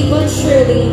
slowly but surely,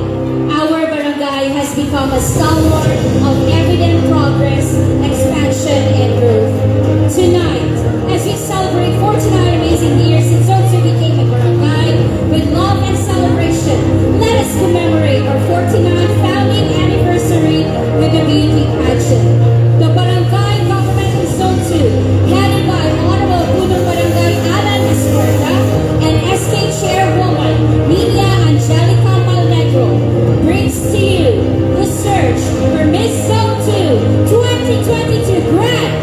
our barangay has become a stalwart of evident progress, expansion, and growth. Tonight, as we celebrate 49 amazing years since Zone 2 became a barangay with love and celebration, let us commemorate our 49th founding anniversary with a beauty pageant. The Barangay Government in Zone 2, headed by Honorable Punong Barangay Alan Escuerda and SK Chairwoman Nina Angelica Malnegro, brings to you the search for Miss Zone 2 2022 Grand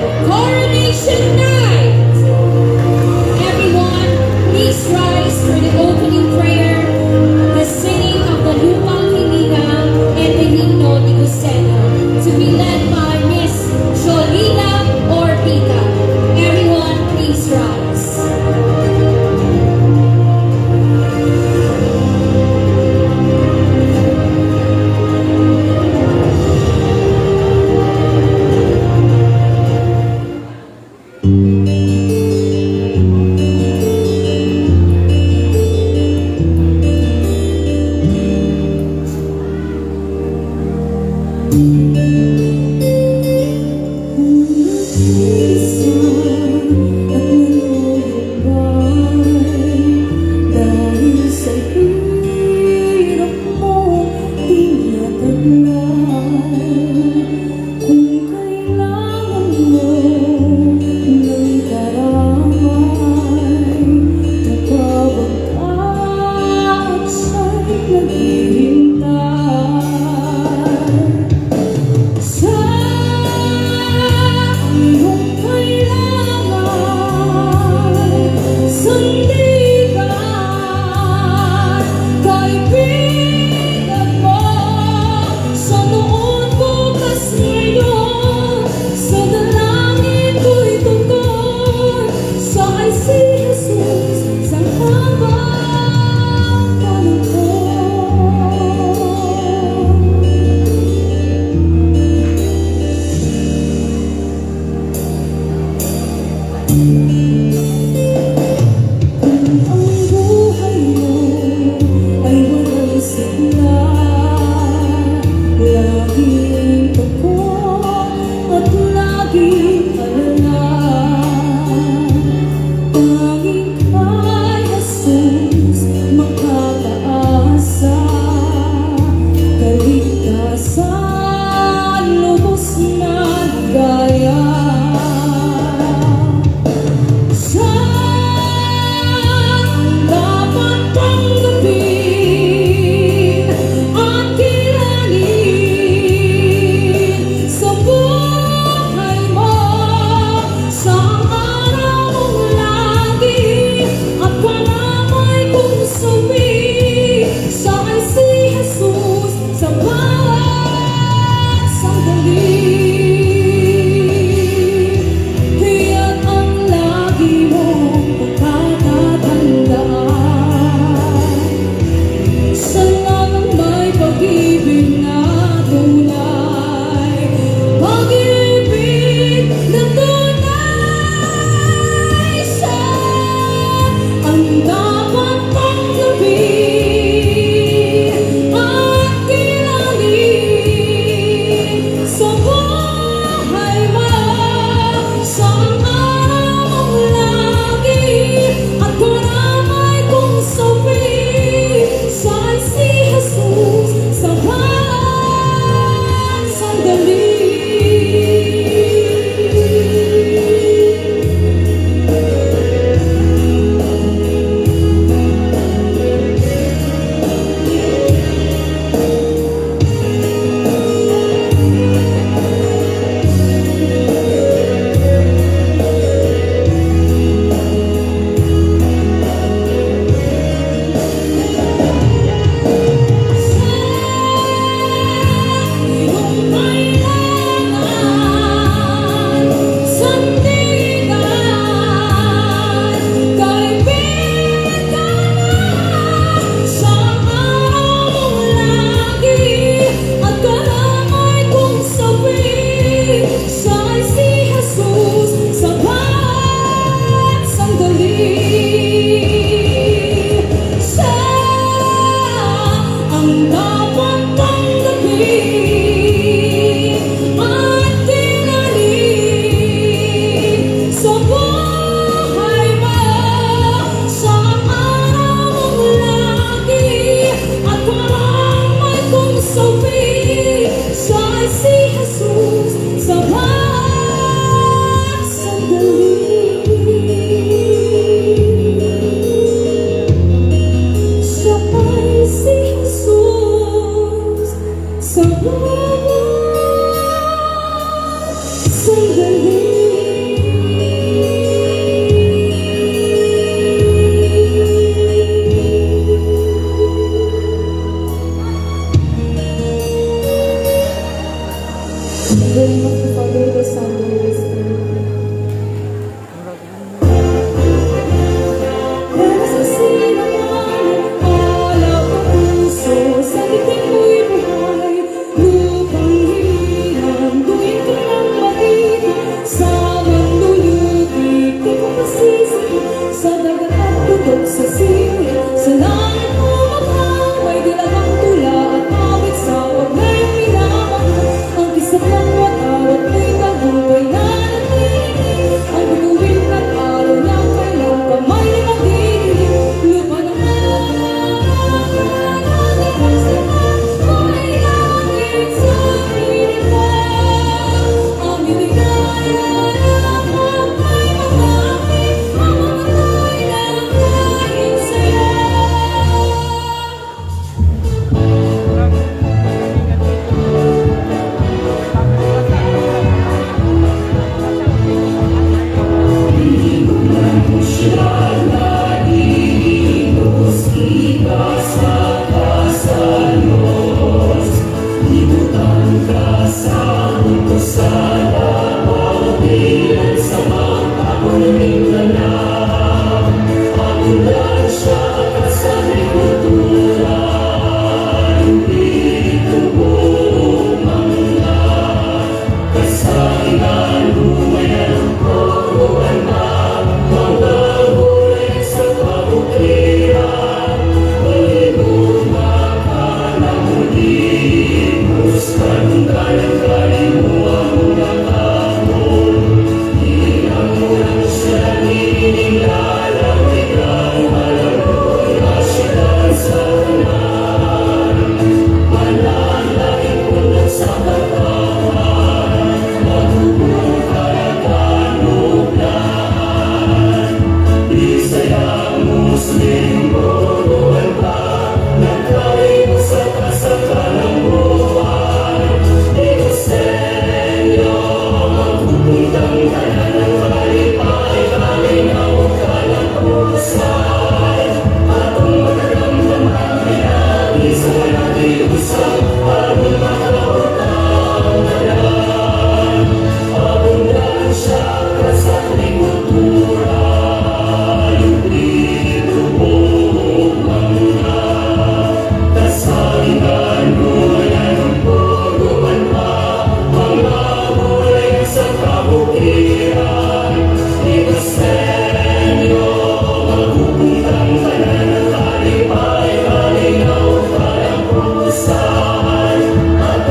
Ang dapat tanggapin at kilalanin sa buhay mo, sa araw mong lagi at karamay kong sabi siya si Jesus sa bawat sandali. Siya ay si Jesus sa bawat sandali. In the name of the Father, the Son, and the Holy Spirit. Nagsasisi naman ang alap at puso sa titing mo'y buhay. Lupang hilingan, tuwing kailang makita sa manlulutik. Di ko masisi sa dagat at tutok sa simoy. Sa langit mo maghaway, dilagang tula at awit sa waglay minamahal. Ang kisap ng watawat mo'y tagumpay na natinig. Ang bituin at araw niyang kailang kamay ni magdidilim. Lupa ng ating pagsikat mo'y langit sa piling mo. Ang bibigayan ng kapay magdamit, mamamatay ng dahil sa'yo. At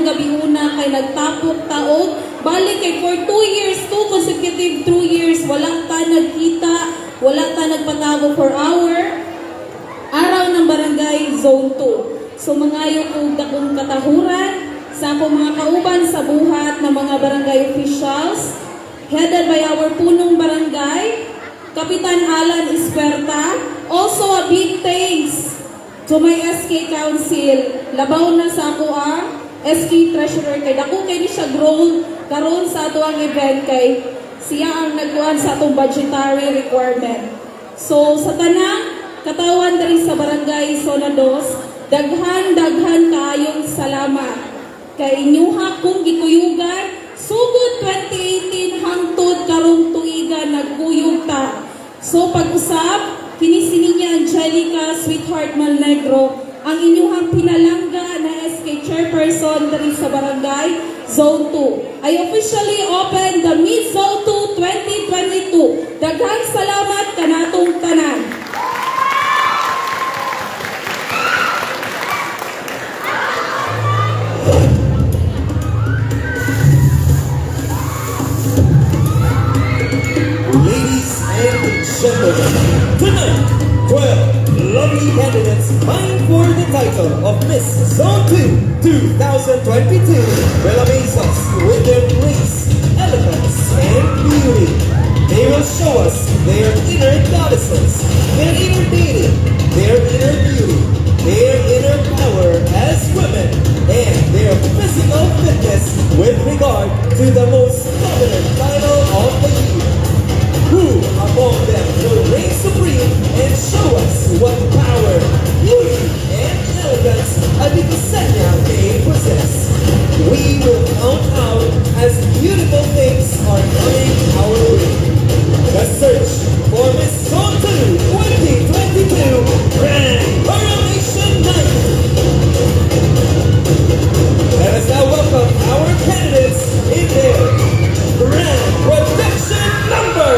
gabi una kay nagtapok taog. Balik kay for 2 years, 2 consecutive 2 years, wala ta nagkita, wala ta nagpatago for hour. Araw ng Barangay Zone 2. So mangayo kong dakong katahuran sa akong mga kauban sa buhat ng mga barangay officials, headed by our punong barangay, Kapitan Alan Esperta. Also a big thanks to my SK Council. Labaw na sa ako SK Treasurer kay dako kay ni siya grow karon sa ato ang event kay siya ang nagkuhan sa atong budgetary requirement. So sa tanang katawan diri sa Barangay Zona 2, daghan kaayong salamat kay inyuha kung gikuyugan sugod 2018 hangtod karong tuiga nagkuyog ta. So pag-usap kini si niya Angelica Sweetheart Malnegro, ang inyuhang pinalangga na SK Chairperson diri sa Barangay Zone 2. I officially open the Mid Zone 2 2022. Daghang salamat kanatong tanan. Tonight, 12 lovely candidates vying for the title of Miss Zone 2 2022 will amaze us with their grace, elegance, and beauty. They will show us their inner goddesses, their inner deity, their inner beauty, their inner power as women, and their physical fitness with regard to the most dominant title of the year. Who among them will reign supreme and show us what power, beauty, and elegance Adikasenya may possess? We will count out as beautiful things are coming our way. The search for Miss Zone 2 2022 Grand Coronation Night. Let us now welcome our candidates in their Grand Production Number.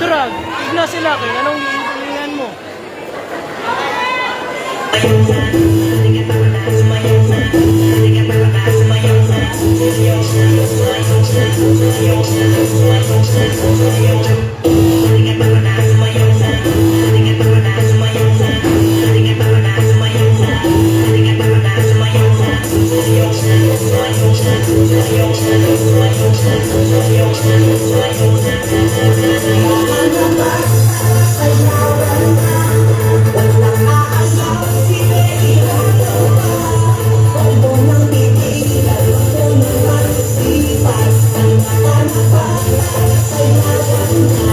Turag, tignan sila kay anong giintingan mo? Say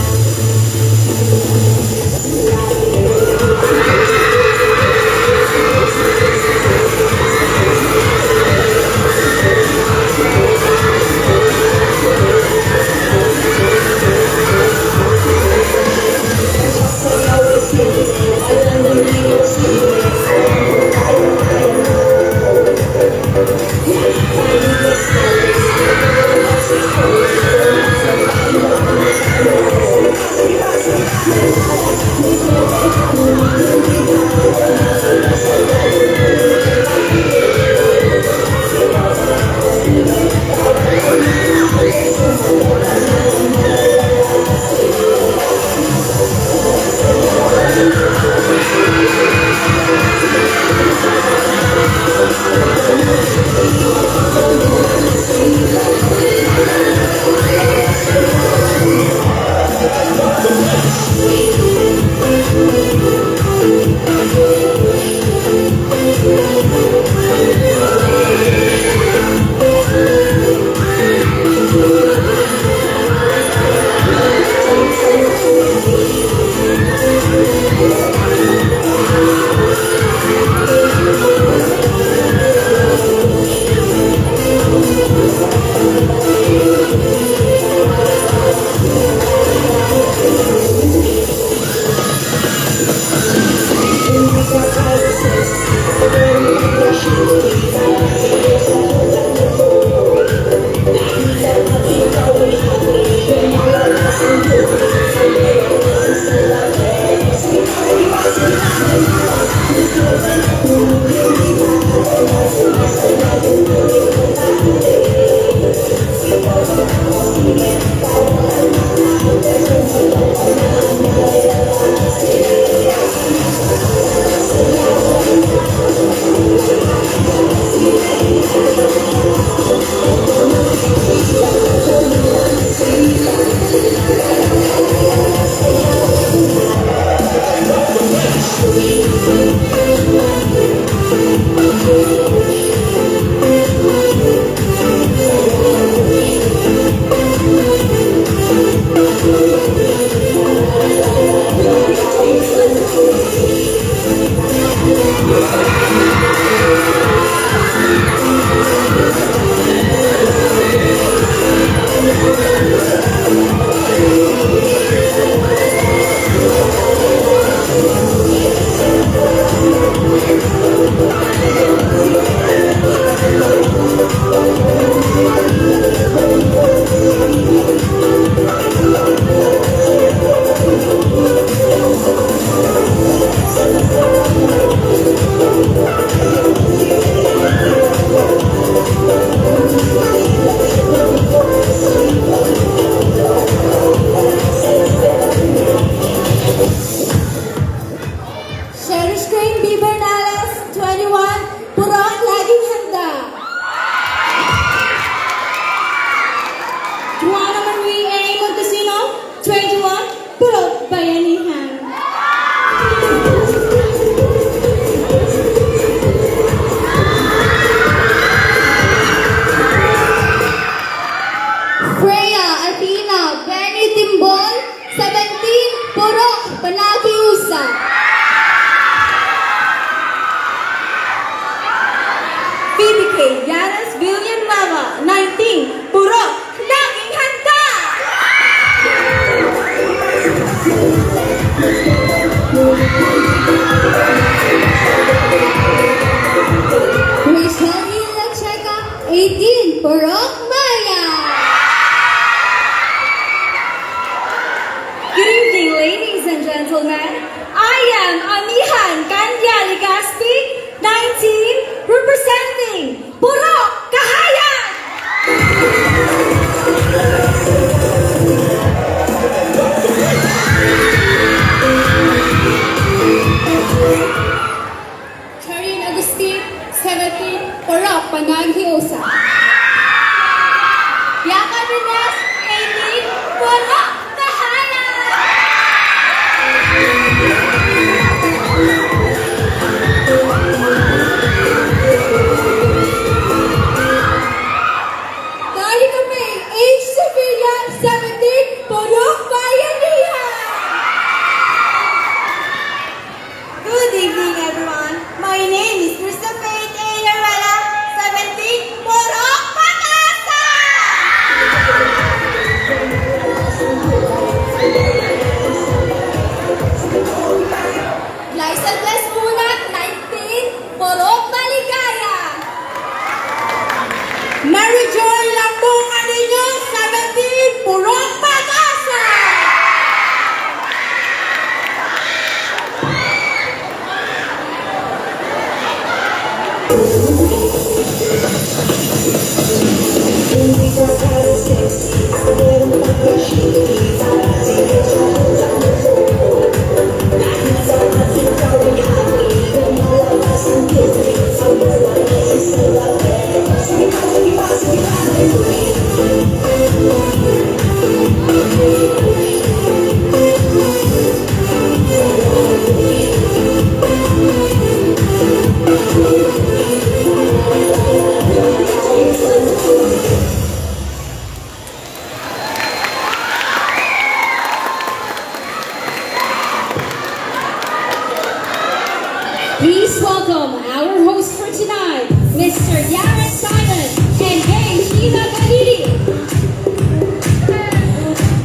Please welcome our host for tonight, Mr. Darren Simon and Gay Sheila Galili.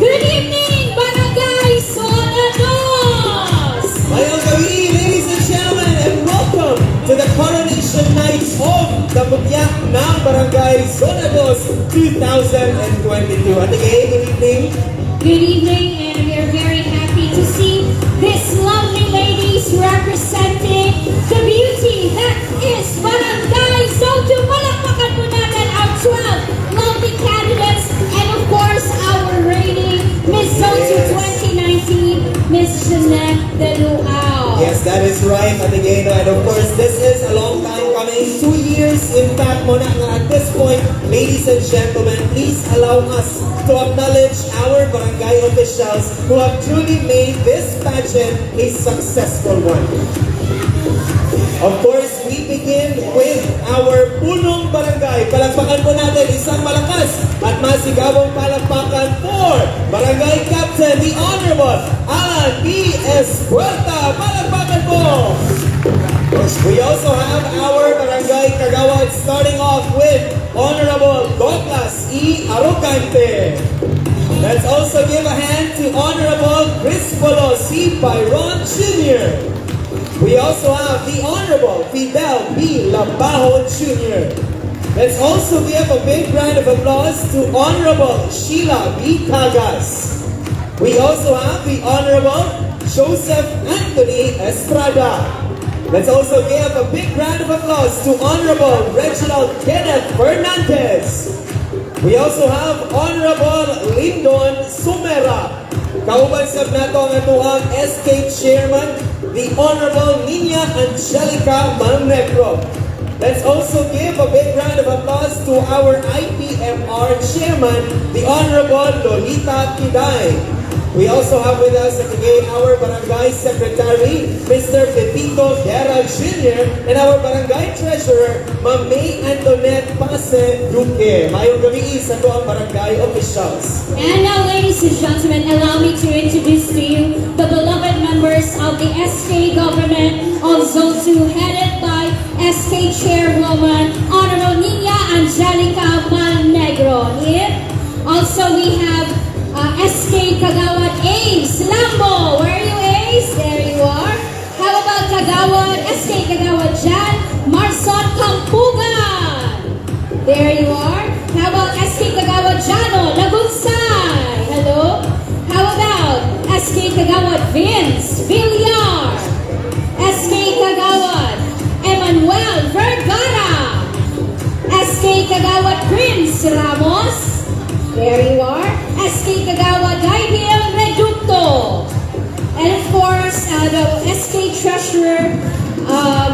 Good evening, Barangay Zona Dos! Mayang gabi, ladies and gentlemen, and welcome to the coronation night of the Mugyak ng Barangay Zona Dos 2022. At again, good evening. Good evening, and we are very happy to see these lovely ladies represent the luau. Yes, that is right, Atigeno. And of course, this is a long time coming. 2 years, in fact, muna nga at this point, ladies and gentlemen, please allow us to acknowledge our barangay officials who have truly made this pageant a successful one. Of course, we begin with our punong barangay. Palakpakan po natin isang malakas at masigabong palakpakan for Barangay Captain, the Honorable Alan B. Espuerta. Palakpakan po! We also have our Barangay Kagawad starting off with Honorable Douglas E. Arrogante. Let's also give a hand to Honorable Crispolo C. Byron Jr. We also have the Honorable Fidel B. Labajo Jr. Let's also give a big round of applause to Honorable Sheila B. Cagas. We also have the Honorable Joseph Anthony Estrada. Let's also give a big round of applause to Honorable Reginald Kenneth Fernandez. We also have Honorable Lyndon Sumera. Kauban sab nato ang atuang SK Chairman, the Honorable Nina Angelica Malnegro. Let's also give a big round of applause to our IPMR Chairman, the Honorable Lolita Kiday. We also have with us today our Barangay Secretary, Mr. Pepito Guerra Jr. and our Barangay Treasurer, Ma'am May Antoinette Pase Duque. Mayong gabi sa ito ang Barangay Officials. And now, ladies and gentlemen, allow me to introduce to you the beloved members of the SK government of Zone 2, headed by SK Chairwoman Honorable Nina Angelica Malnegro. Here, also we have SK Kagawad Ace Lambo. Where are you, Ace? There you are. How about Kagawad, SK Kagawad Jan Marson Kampugan? There you are. How about SK Kagawad Jano Lagunsay? Hello. How about SK Kagawad Vince Villar? SK Kagawad Emmanuel Vergara? SK Kagawad Prince Ramos? There you are. SK Kagawad Gabriel Reducto. And of course, the SK Treasurer,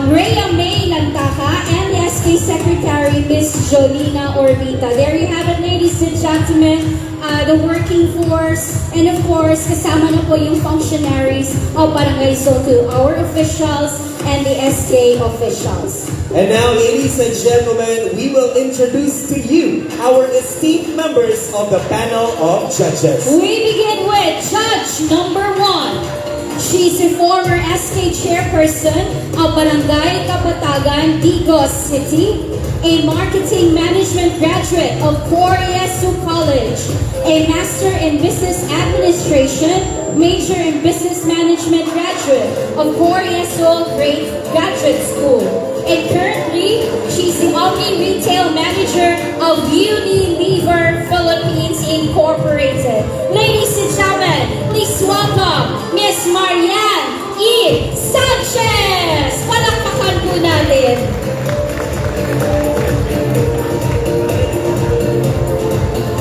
Rhea May Lantaka, and the SK Secretary, Miss Jolina Orbita. There you have it, ladies and gentlemen, the working force, and of course, kasama na po yung functionaries of Barangay Zone 2, our officials, and the SK officials. And now, ladies and gentlemen, we will introduce to you our esteemed members of the panel of judges. We begin with Judge number 1. She's a former SK chairperson of Barangay Kapatagan, Digos City, a marketing management graduate of Coriesu College, a master in business administration, major in business management graduate of Coriesu Great Graduate School. And currently, she's the Omni Retail Manager of Unilever Philippines Incorporated. Ladies and gentlemen, please welcome Miss Marianne E. Sanchez! Palakpakan po natin.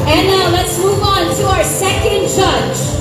And now, let's move on to our second judge.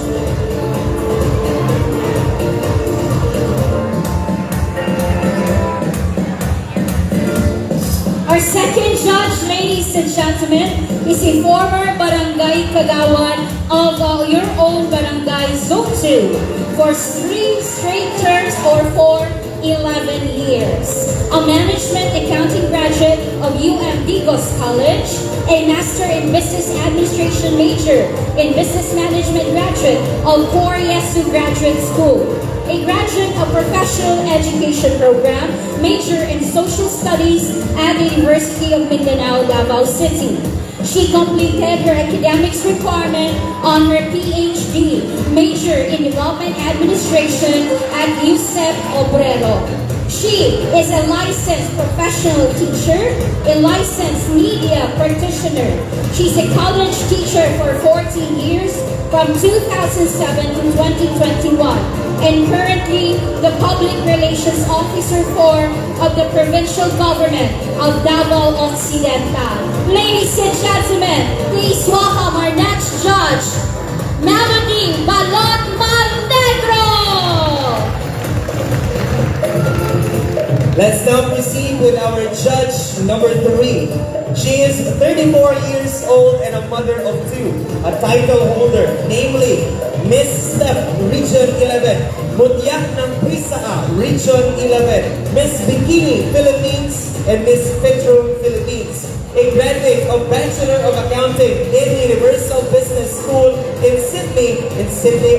Our second judge, ladies and gentlemen, is a former Barangay Kagawad of your own Barangay Zone 2 for 3 straight terms or for 11 years. A management accounting graduate of UM Digos College, a master in business administration major in business management graduate of Coriesu Graduate School, a graduate of professional education program, major in social studies at the University of Mindanao, Davao City. She completed her academics requirement on her PhD, major in development administration at UCEP Obrero. She is a licensed professional teacher, a licensed media practitioner. She's a college teacher for 14 years from 2007 to 2021 and currently the Public Relations Officer of the Provincial Government of Davao Occidental. Ladies and gentlemen, please welcome our next judge, Melody Balot Malnegro! Let's now proceed with our judge number 3. She is 34 years old and a mother of 2, a title holder, namely Miss Step, Region 11, Mutyak ng Prisaa, Region 11, Miss Bikini, Philippines, and Miss Petro, Philippines. A graduate of Bachelor of Accounting in Universal Business School in Sydney,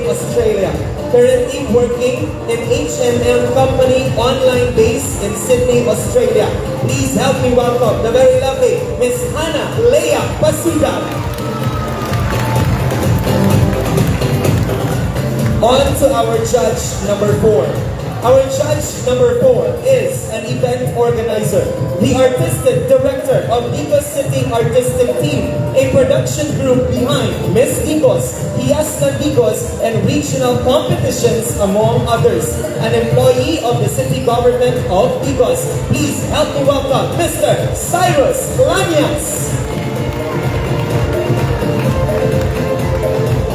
Australia. Currently working in H&M Company, online based in Sydney, Australia. Please help me welcome the very lovely Miss Hannah Leah Pasuda. On to our judge number 4. Our judge number 4 is an event organizer, the artistic director of Bicos City Artistic Team, a production group behind Miss Bicos, Fiesta Bicos, and regional competitions among others. An employee of the city government of Bicos. Please help me welcome Mr. Cyrus Lanyas.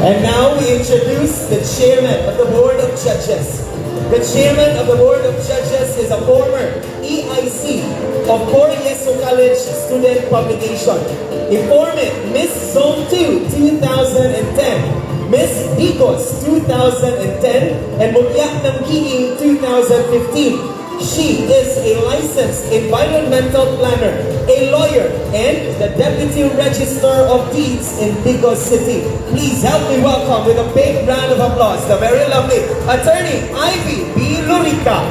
And now we introduce the chairman of the Board of Judges. The chairman of the Board of Judges is a former EIC of Cor Yeso College Student Publication. A former Miss Zone 2 2010, Miss Bicos 2010, and Mutyak ng Kiing 2015. She is a licensed environmental planner, a lawyer, and the Deputy Register of Deeds in Bicos City. Please help me welcome with a big round of applause the very lovely Attorney Ivy B. Lurica.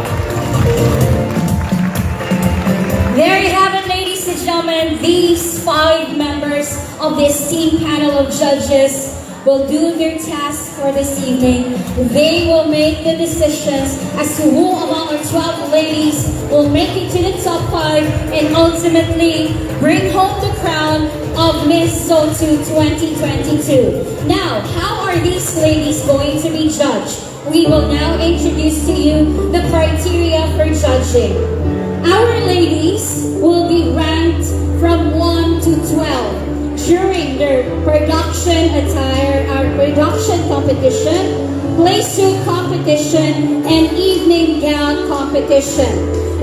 There you have it, ladies and gentlemen. These 5 members of this team panel of judges will do their task for this evening. They will make the decisions as to who among our 12 ladies will make it to the top 5 and ultimately bring home the crown of Miss Zone 2 2022. Now, how are these ladies going to be judged? We will now introduce to you the criteria for judging. Our ladies will be ranked from 1 to 12 during their production attire, our production competition, play suit competition, and evening gown competition.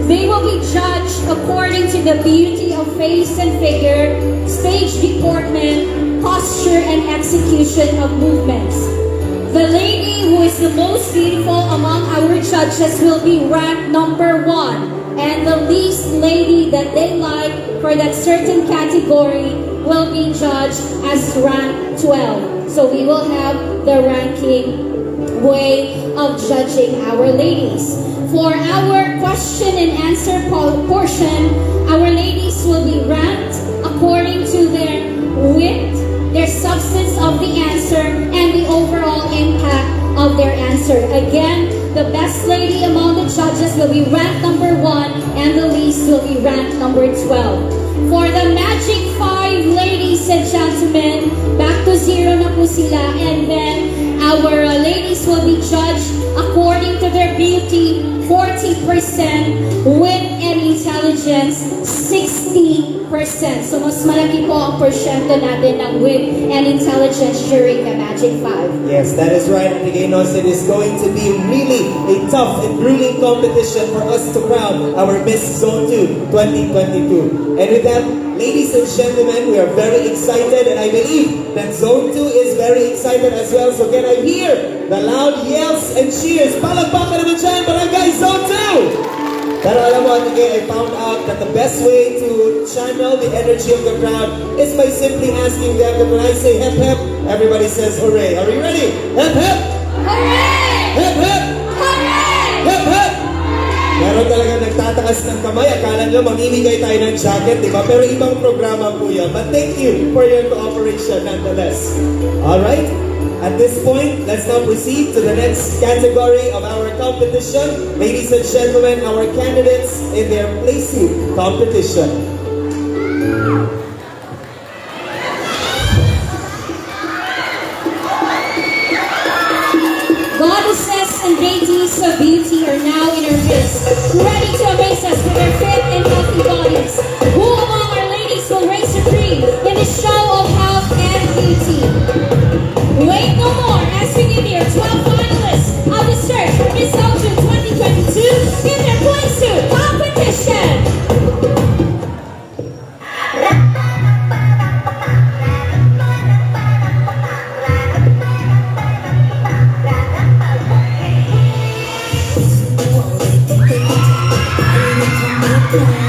They will be judged according to the beauty of face and figure, stage deportment, posture, and execution of movements. The lady who is the most beautiful among our judges will be ranked number 1, and the least lady that they like for that certain category will be judged as rank 12. So we will have the ranking way of judging our ladies. For our question and answer portion, our ladies will be ranked according to their width, their substance of the answer, and the overall impact of their answer. Again, the best lady among the judges will be ranked number 1 and the least will be ranked number 12. For the magic 5, ladies and gentlemen, back to 0 na po sila, and then our ladies will be judged according to their beauty, 40%, wit and intelligence, 60%. So mas malaki po ang porsyento natin ng wit and intelligence during the magic 5. Yes, that is right. And again, it is going to be really a tough and grueling competition for us to crown our Miss Zone 2 2022. And with that, ladies and gentlemen, we are very excited, and I believe that Zone 2 is very excited as well. So can I hear the loud yells and cheers? Palakpakan naman dyan, Barangay Zone 2! Pero alam mo, again, I found out that the best way to channel the energy of the crowd is by simply asking them that when I say hep hep, everybody says hooray. Are you ready? Hep hep! Hooray! Hep hep! Hooray! Hep hep! Meron talaga nagtatakas ng kamay. Akala nyo mamimigay tayo ng jacket, di ba? Pero ibang programa po yan. But thank you for your cooperation nonetheless. Alright? At this point, let's now proceed to the next category of our competition. Ladies and gentlemen, our candidates in their play suit competition. Goddesses and deities of beauty are now in our midst, ready to amaze us with their fit and healthy bodies. Who among our ladies will reign supreme in the show of health and beauty? Wait no more as we give you 12 finalists of the search for Miss Zone 2 2022 in their play suit competition. Step by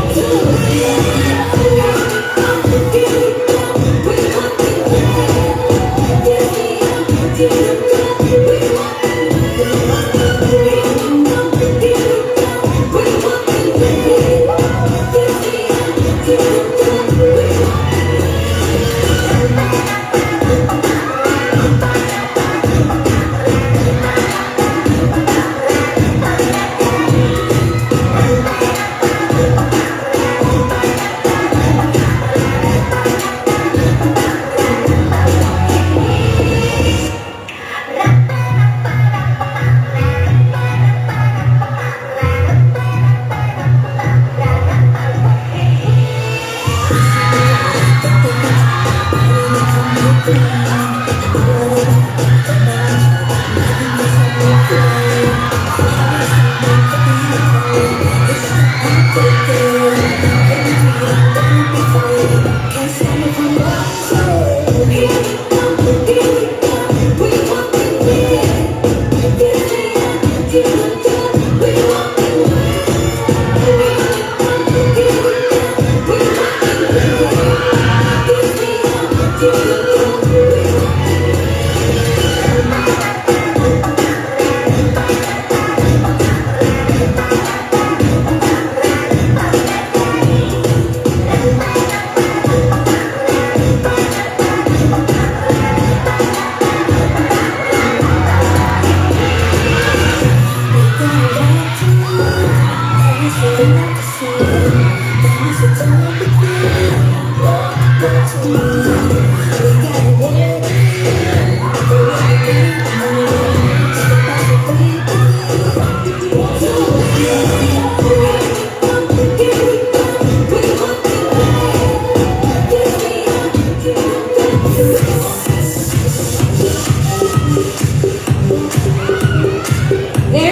step, There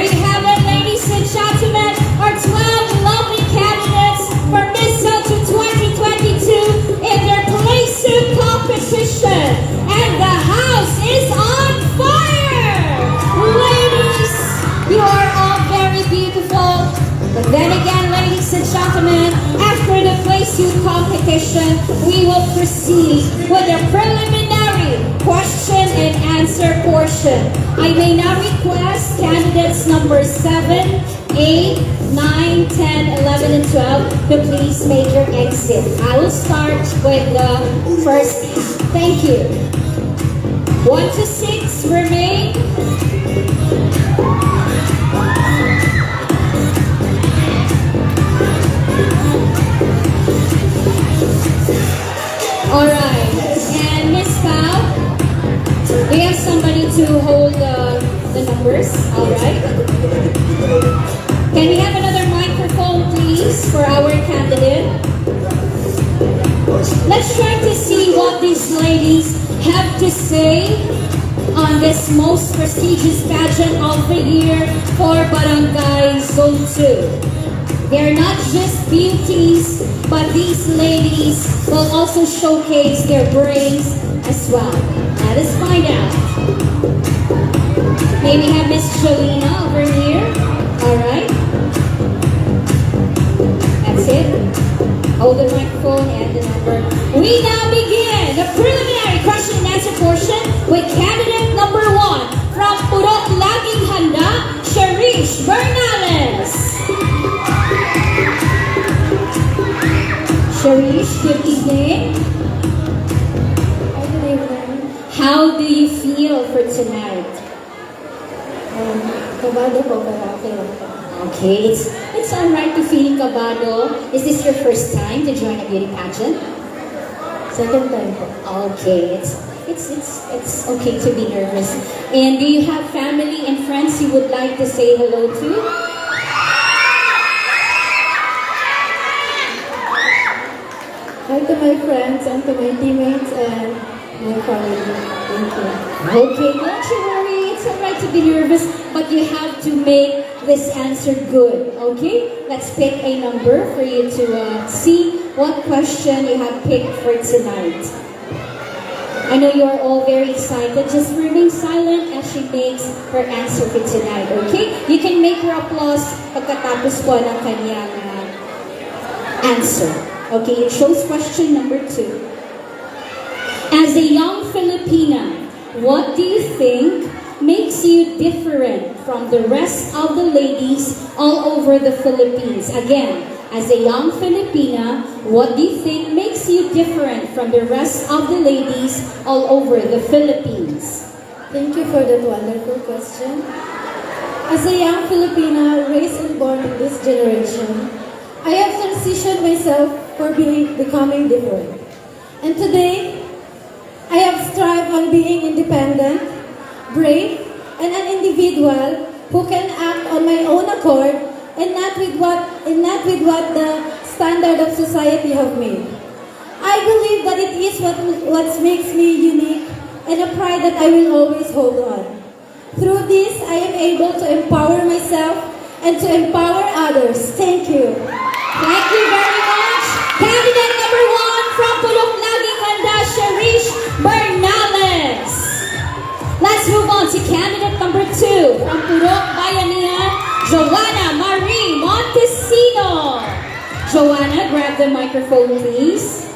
you have it, ladies and gentlemen, our 12 lovely candidates for Miss Celtic 2022 in their place in competition. And the house is on fire! Ladies, you are all very beautiful. But then again, ladies and gentlemen, after the place you competition, we will proceed with the preliminary question and answer portion. I may now request candidates number 7, 8, 9, 10, 11, and 12 to please make your exit. I will start with the first half. Thank you. 1 to 6 remain. Alright, and Miss Pao, we have somebody to hold the numbers. Alright. Can we have another microphone, please, for our candidate? Let's try to see what these ladies have to say on this most prestigious pageant of the year for Barangay Zone 2. They're not just beauties, but these ladies will also showcase their brains as well. Let us find out. May we have Miss Jolina over here? Alright. That's it. Hold the microphone and the number. We now begin the preliminary question and answer portion with candidate number 1 from Purok Laging Handa, Sharish Bernales. Sharish, good evening. Good evening. How do you feel for tonight? Kabado po, pero okay lang po. Okay, it's alright to feel kabado. Is this your first time to join a beauty pageant? Second time po. Okay, it's okay to be nervous. And do you have family and friends you would like to say hello to? Hi to my friends and to my teammates and my family. Thank you. Okay, don't you worry. It's alright to be nervous, but you have to make this answer good. Okay? Let's pick a number for you to see what question you have picked for tonight. I know you are all very excited. Just remain silent as she makes her answer for tonight. Okay? You can make her applause pagkatapos po ng kanyang answer. Okay, it shows question number 2. As a young Filipina, what do you think makes you different from the rest of the ladies all over the Philippines? Again, as a young Filipina, what do you think makes you different from the rest of the ladies all over the Philippines? Thank you for that wonderful question. As a young Filipina raised and born in this generation, I have transitioned myself for becoming different. And today, I have strived on being independent, brave, and an individual who can act on my own accord and not with what the standard of society have made. I believe that it is what makes me unique and a pride that I will always hold on. Through this, I am able to empower myself and to empower others. Thank you. Thank you very much. Candidate number 1 from Purok Laging Handa, Sharish Bernales. Let's move on to candidate number 2 from Purok Bayanihan, Joanna Marie Montesino. Joanna, grab the microphone, please.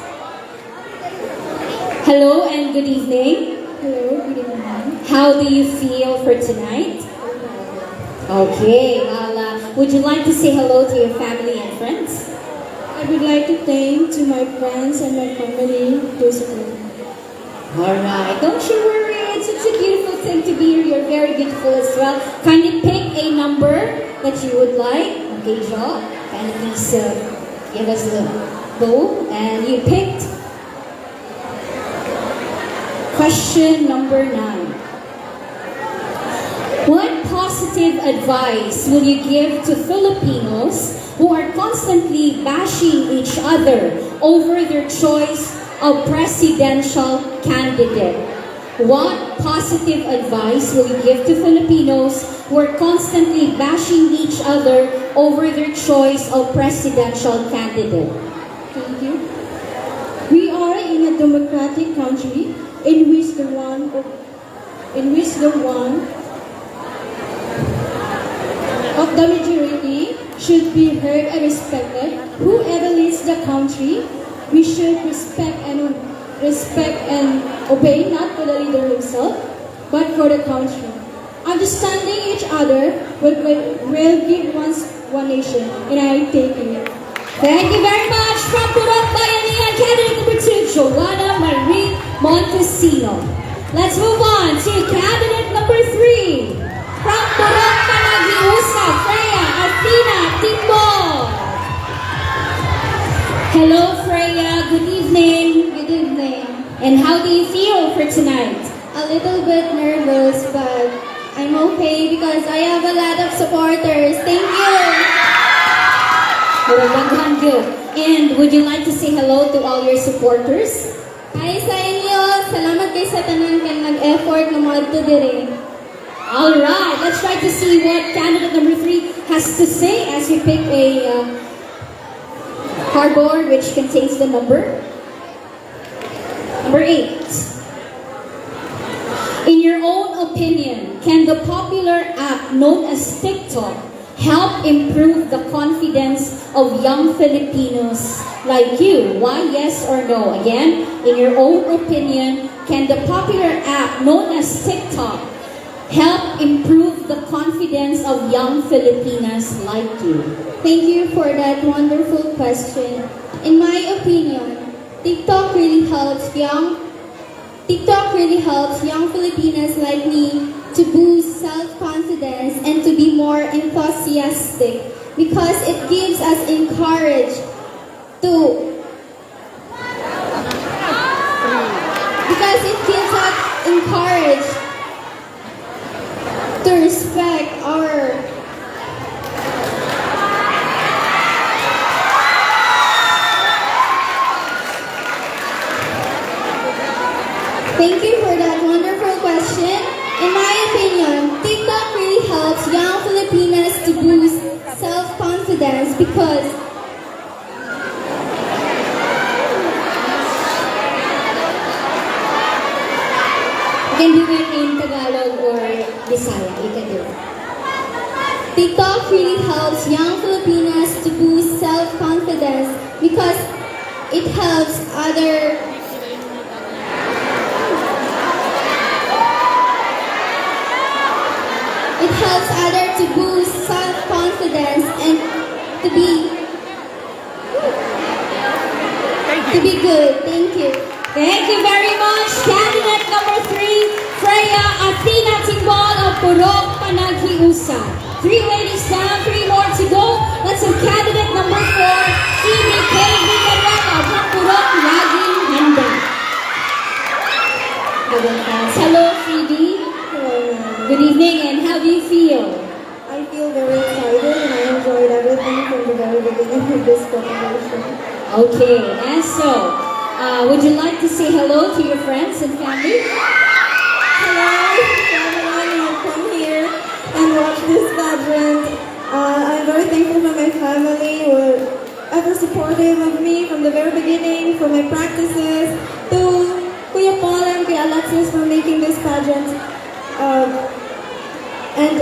Hello and good evening. Hello, good evening. How do you feel for tonight? Okay, well, would you like to say hello to your family and friends? I would like to thank to my friends and my family who support me. Alright, don't you worry. It's such a beautiful thing to be here. You're very beautiful as well. Kindly pick a number that you would like. Okay, Jo. Can you please give us the bow? And you picked question number 9. What positive advice will you give to Filipinos who are constantly bashing each other over their choice of presidential candidate? What positive advice will you give to Filipinos who are constantly bashing each other over their choice of presidential candidate? Thank you. We are in a democratic country in which the one of the majority should be heard and respected. Whoever leads the country, we should respect and obey, not for the leader himself, but for the country. Understanding each other will give us one nation. And I thank you. Thank you very much. From Purok Bayanihan, candidate number 2, Joanna Marie Montesino. Let's move on to candidate number 3. From Purok Panagiusa, Freya Athena Timbol. Hello, Freya. Good evening. Good evening. And how do you feel for tonight? A little bit nervous, but I'm okay because I have a lot of supporters. Thank you. Muragdaghan good. And would you like to say hello to all your supporters? Hi sa inyo. Salamat kay sa tanan kang nag-effort na madto dire. Alright, let's try to see what candidate number 3 has to say as we pick a cardboard which contains the number. Number 8. In your own opinion, can the popular app known as TikTok help improve the confidence of young Filipinos like you? Why, yes or no? Again, in your own opinion, can the popular app known as TikTok help improve the confidence of young Filipinas like you? Thank you for that wonderful question. In my opinion, TikTok really helps young Filipinas like me to boost self-confidence and to be more enthusiastic because it gives us encourage to respect our Thank you for that wonderful question. In my opinion, TikTok really helps young Filipinas to boost self-confidence because You can do it in Tagalog or Bisaya. You can do it. TikTok really helps young Filipinas to boost self-confidence because it helps other to boost self-confidence and to be good. Thank you. Thank you very much. Candidate number 3, Freya Athena Timbol of Purok Panaghiusa. 3 ladies down, 3 more to go. Let's have candidate number 4, Phoebe K. Villanueva from Purok Laging Handa. Hello, Phoebe. Good evening, and how do you feel? I feel very excited and I enjoyed everything from the very beginning of this presentation. Okay, and so, would you like to say hello to your friends and family? Hello, everyone who come here and watch this pageant. I'm very thankful for my family who were ever supportive of me from the very beginning, for my practices, to Kuya Paul and Kuya Alexis for making this pageant, and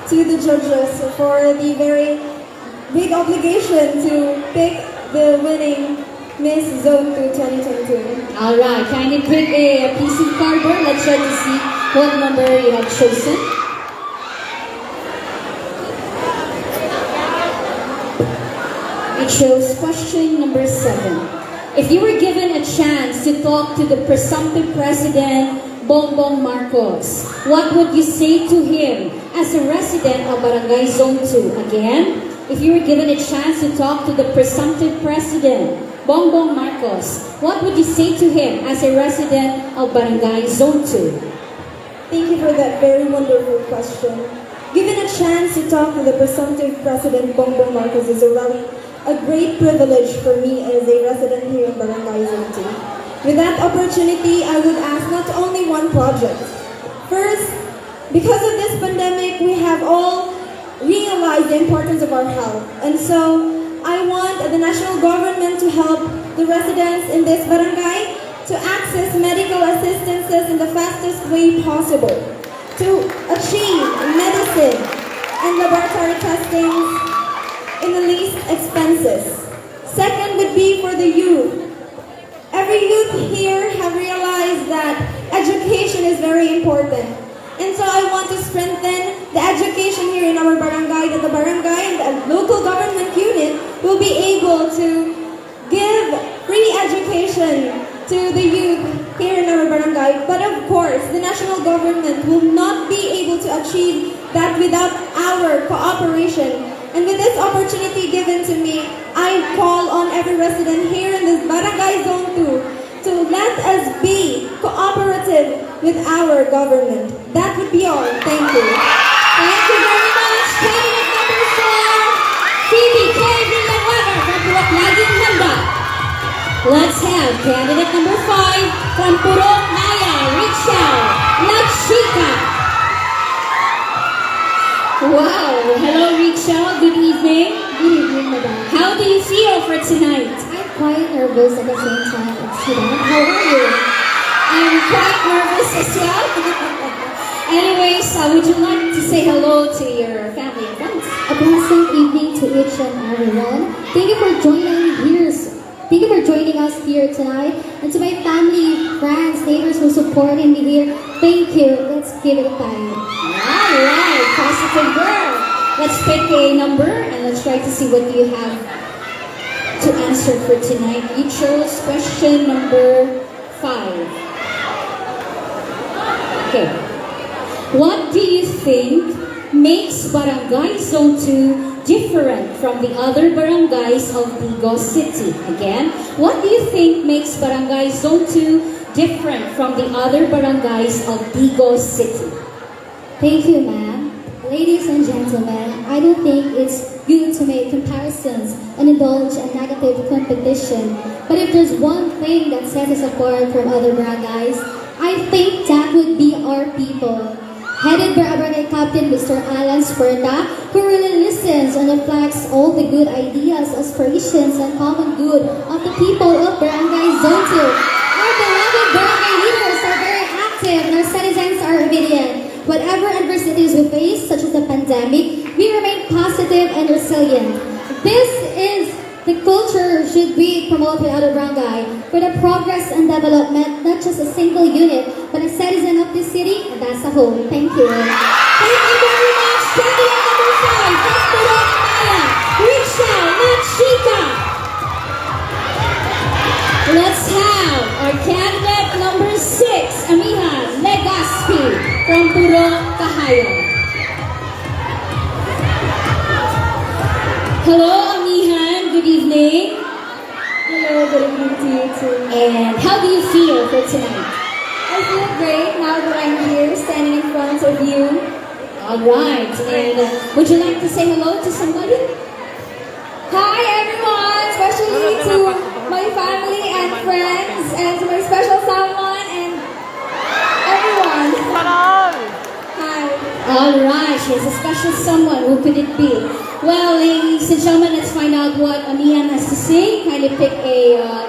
to the judges for the very big obligation to pick the winning Miss Zone 2 2022. Alright, kindly pick a piece of cardboard. Let's try to see what number you have chosen. It shows question number 7. If you were given a chance to talk to the presumptive president, Bongbong Marcos, what would you say to him as a resident of Barangay Zone 2? Again, if you were given a chance to talk to the presumptive president, Bongbong Marcos, what would you say to him as a resident of Barangay Zone 2? Thank you for that very wonderful question. Given a chance to talk to the presumptive President Bongbong Marcos is a great privilege for me as a resident here in Barangay Zone 2. With that opportunity, I would ask not only one project. First, because of this pandemic, we have all realized the importance of our health. And so, I want the national government to help the residents in this barangay to access medical assistances in the fastest way possible, to achieve medicine and laboratory testings in the least expenses. Second would be for the youth. Every youth here have realized that education is very important. And so I want to strengthen the education here in our barangay, that the barangay and the local government unit will be able to give free education to the youth here in our barangay. But of course, the national government will not be able to achieve that without our cooperation. And with this opportunity given to me, I call on every resident here in this Barangay Zone 2 to let us be cooperative with our government. That would be all. Thank you. Thank you very much. Candidate number 4, Phoebe K. Villanueva from Purok Laging Handa. Let's have candidate number 5 from Purok Naya, Richel, Lachika. Wow. Hello, Richel. Good evening. Good evening, madam. How do you feel for tonight? I'm quite nervous at the same time. How are you? I'm quite nervous as well. Anyways, would you like to say hello to your family and friends? A pleasant evening to each and everyone. Thank you for joining us here tonight. And to my family, friends, neighbors who supported me here, thank you. Let's give it a time. Alright, positive girl. Let's pick a number and let's try to see what you have to answer for tonight. You chose question number 5. Okay. What do you think makes Barangay Zone 2 different from the other barangays of Digos City? Again, what do you think makes Barangay Zone 2 different from the other barangays of Digos City? Thank you, ma'am. Ladies and gentlemen, I don't think it's good to make comparisons and indulge in negative competition. But if there's one thing that sets us apart from other barangays, I think that would be our people. Headed by our barangay captain, Mr. Alan Sperta, who really listens and reflects all the good ideas, aspirations, and common good of the people of Barangay Zone 2. Our beloved barangay leaders are very active and our citizens are obedient. Whatever adversities we face, such as the pandemic, we remain positive and resilient. This is the culture should be promoted by other barangay for the progress and development, not just a single unit, but a citizen of this city and as a whole. Thank you. Thank you very much. Candidate number 5 from Purok Naya, Richel, Lachika. Let's have our candidate number 6, Amihan Legaspi from Purok Kahayan. Hello, Amihan. Good evening. Hello, good evening to you too. And how do you feel for tonight? I feel great now that I'm here standing in front of you. Alright, and would you like to say hello to somebody? Hi everyone, especially to my family and friends and to my special someone and everyone. Hi. Alright, she has a special someone. Who could it be? Well, ladies and gentlemen, let's find out what Amihan has to say. Kindly pick a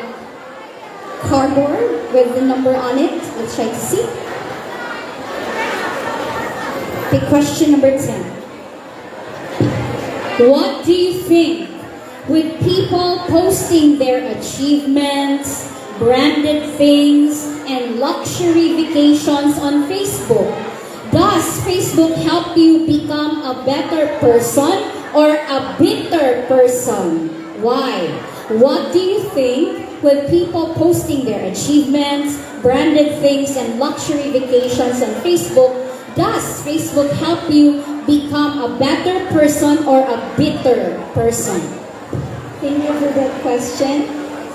cardboard with the number on it. Let's try to see. Pick question number 10. What do you think? With people posting their achievements, branded things, and luxury vacations on Facebook, does Facebook help you become a better person or a bitter person? Why? What do you think with people posting their achievements, branded things, and luxury vacations on Facebook? Does Facebook help you become a better person or a bitter person? Thank you for that question.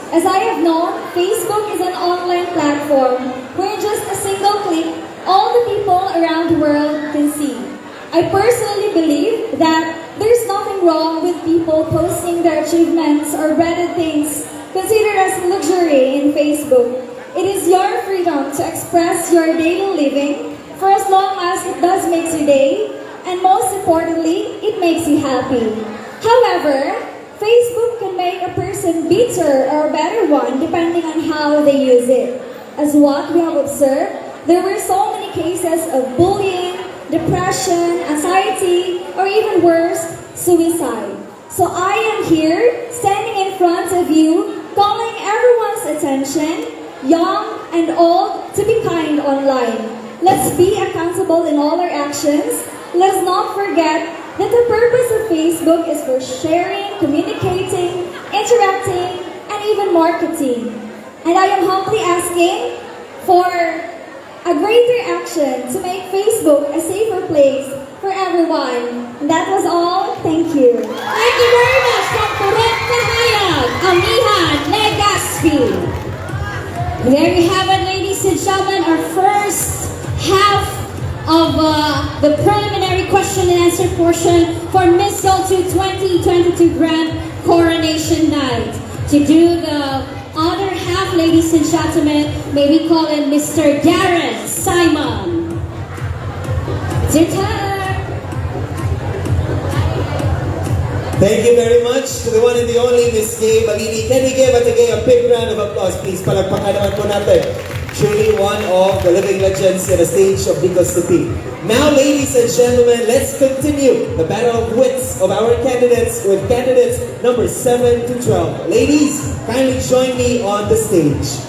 As I have known, Facebook is an online platform where just a single click, all the people around the world can see. I personally believe that there's nothing wrong with people posting their achievements or better things considered as luxury in Facebook. It is your freedom to express your daily living for as long as it does make your day, and most importantly, it makes you happy. However, Facebook can make a person bitter or a better one depending on how they use it. As what we have observed, there were so many cases of bullying, depression, anxiety, or even worse, suicide. So I am here, standing in front of you, calling everyone's attention, young and old, to be kind online. Let's be accountable in all our actions. Let's not forget that the purpose of Facebook is for sharing, communicating, interacting, and even marketing. And I am humbly asking for a greater action to make Facebook a safer place for everyone. And that was all. Thank you. Thank you very much from Purok Kahayag, Amihan, Legazpi. There you have it, ladies and gentlemen, our first half of the preliminary question and answer portion for Miss Zone 2 2022 Grand Coronation Night. To do the other half, ladies and gentlemen, may we call in Mr. Darren Simon. It's your turn. Thank you very much to the one and the only Miss Gay Balini. Can we give Ate a big round of applause, please? Palagpakan naman po natin. Truly one of the living legends in the stage of Bicol City. Now, ladies and gentlemen, let's continue the battle of wits of our candidates with candidates number 7 to 12. Ladies, kindly join me on the stage.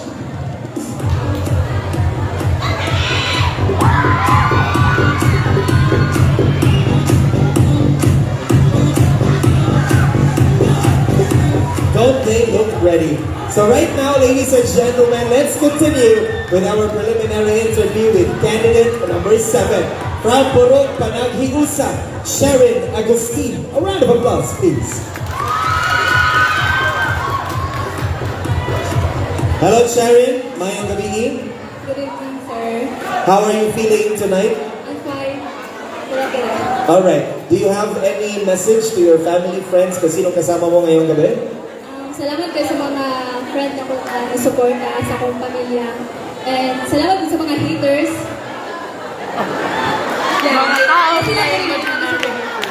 Don't they look ready? So right now, ladies and gentlemen, let's continue with our preliminary interview with candidate number 7 from Purok Panaghiusa, Sharon Agustin. A round of applause, please. Hello, Sharon. Mayang gabi. Good evening, sir. How are you feeling tonight? I'm fine. All right. Do you have any message to your family, friends? Kasi sino kasama mo ngayong gabi? Salamat kayo sa mga friend na suporta sa akong pamilya. And salamat din sa mga haters.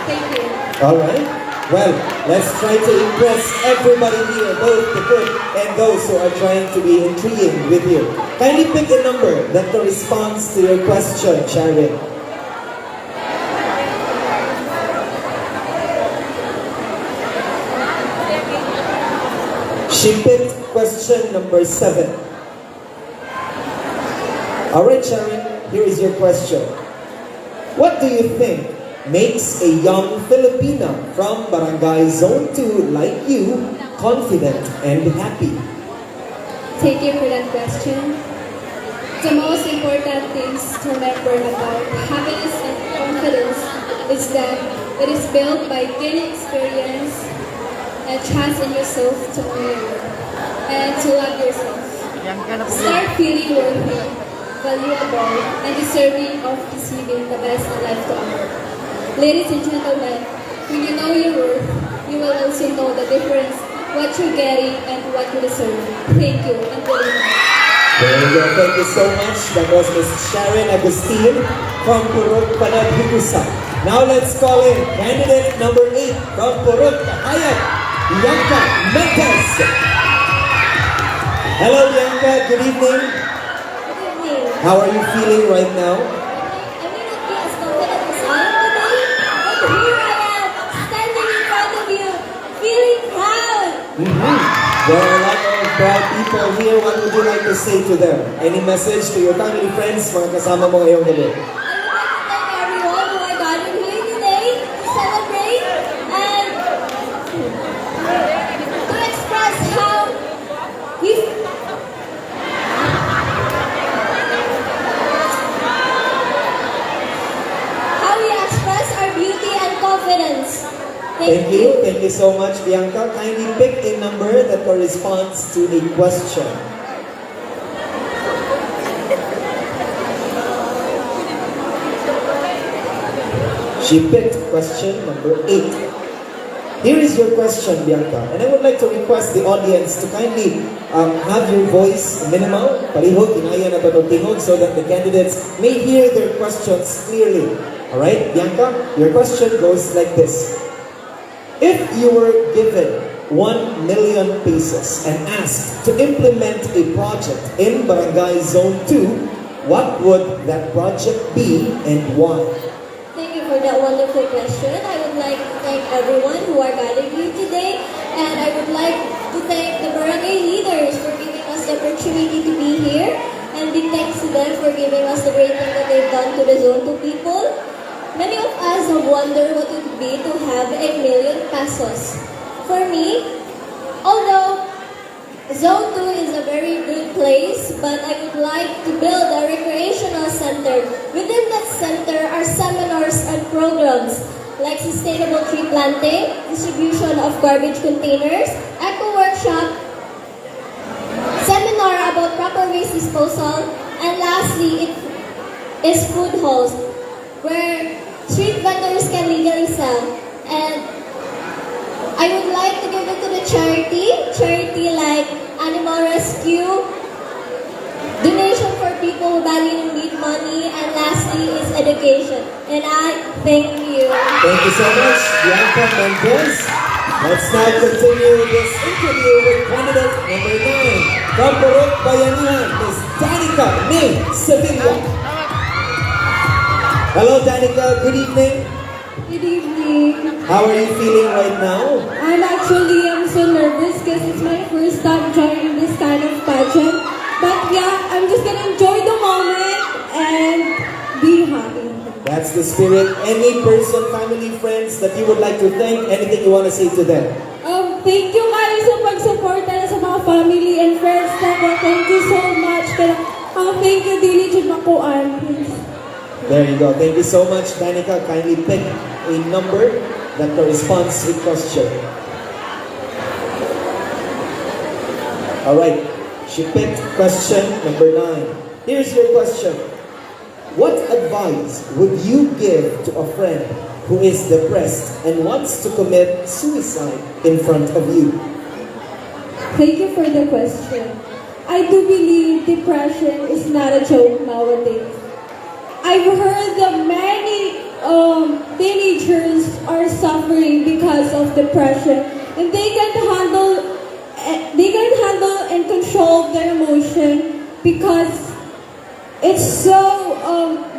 Thank you. All right. Well, let's try to impress everybody here, both the good and those who are trying to be intriguing with you. Kindly pick a number that corresponds to your question, Sharon. She picked question number 7. All right, Sharon, here is your question. What do you think makes a young Filipina from Barangay Zone 2 like you confident and happy? Thank you for that question. The most important things to remember about happiness and confidence is that it is built by gaining experience and trust in yourself to learn and to love yourself. Start feeling worthy, valuable, and deserving of receiving the best in life to offer. Ladies and gentlemen, when you know your worth, you will also know the difference, what you're getting and what you deserve. Thank you, and good evening. There you go. Thank you so much. That was Ms. Sharon Agustin from Purok Panaghiusa. Now let's call in candidate number 8 from Purok Kahayag, Bianca Mendez. Hello, Bianca. Good evening. Good evening. How are you feeling right now? I may not be as confident as I am today, but here I am, standing in front of you, feeling proud. There are a lot of proud people here. What would you like to say to them? Any message to your family, friends, mga kasama mo ngayong gabi? I would like to thank everyone who are gathered here today to celebrate and to express how we express our Thank you. Thank you so much, Bianca. Kindly pick a number that corresponds to a question. She picked question number 8. Here is your question, Bianca. And I would like to request the audience to kindly have your voice minimal, palihog, inaya na tingog, so that the candidates may hear their questions clearly. Alright, Bianca, your question goes like this. If you were given 1 million pesos and asked to implement a project in Barangay Zone 2, what would that project be and why? Thank you for that wonderful question. I would like to thank everyone who are guiding you today, and I would like to thank the barangay leaders for giving us the opportunity to be here, and big thanks to them for giving us the great thing that they've done to the Zone 2 people. Many of us have wondered what it would be to have 1 million pesos. For me, although Zone 2 is a very good place, but I would like to build a recreational center. Within that center are seminars and programs like sustainable tree planting, distribution of garbage containers, eco workshop, seminar about proper waste disposal, and lastly, it is food halls where street vendors can legally sell. And I would like to give it to the charity like animal rescue, donation for people who badly need money, and lastly is education. And I thank you. Thank you so much, Bianca Mendez. Let's now continue this interview with candidate number 9 from Purok Bayanihan, Ms. Danica May Sevilla. Hello, Danica. Good evening. Good evening. How are you feeling right now? I'm so nervous because it's my first time joining this kind of pageant. But yeah, I'm just gonna enjoy the moment and be happy. That's the spirit. Any person, family, friends that you would like to thank, anything you want to say to them? Thank you guys sa pag-suporta sa mga family and friends natin. Thank you so much. Pero, thank you, Dili Jumakuan. There you go. Thank you so much, Danica. Kindly pick a number that corresponds to the question. Alright, she picked question number 9. Here's your question. What advice would you give to a friend who is depressed and wants to commit suicide in front of you? Thank you for the question. I do believe depression is not a joke nowadays. I've heard that many teenagers are suffering because of depression, and they can't handle and control their emotion because it's so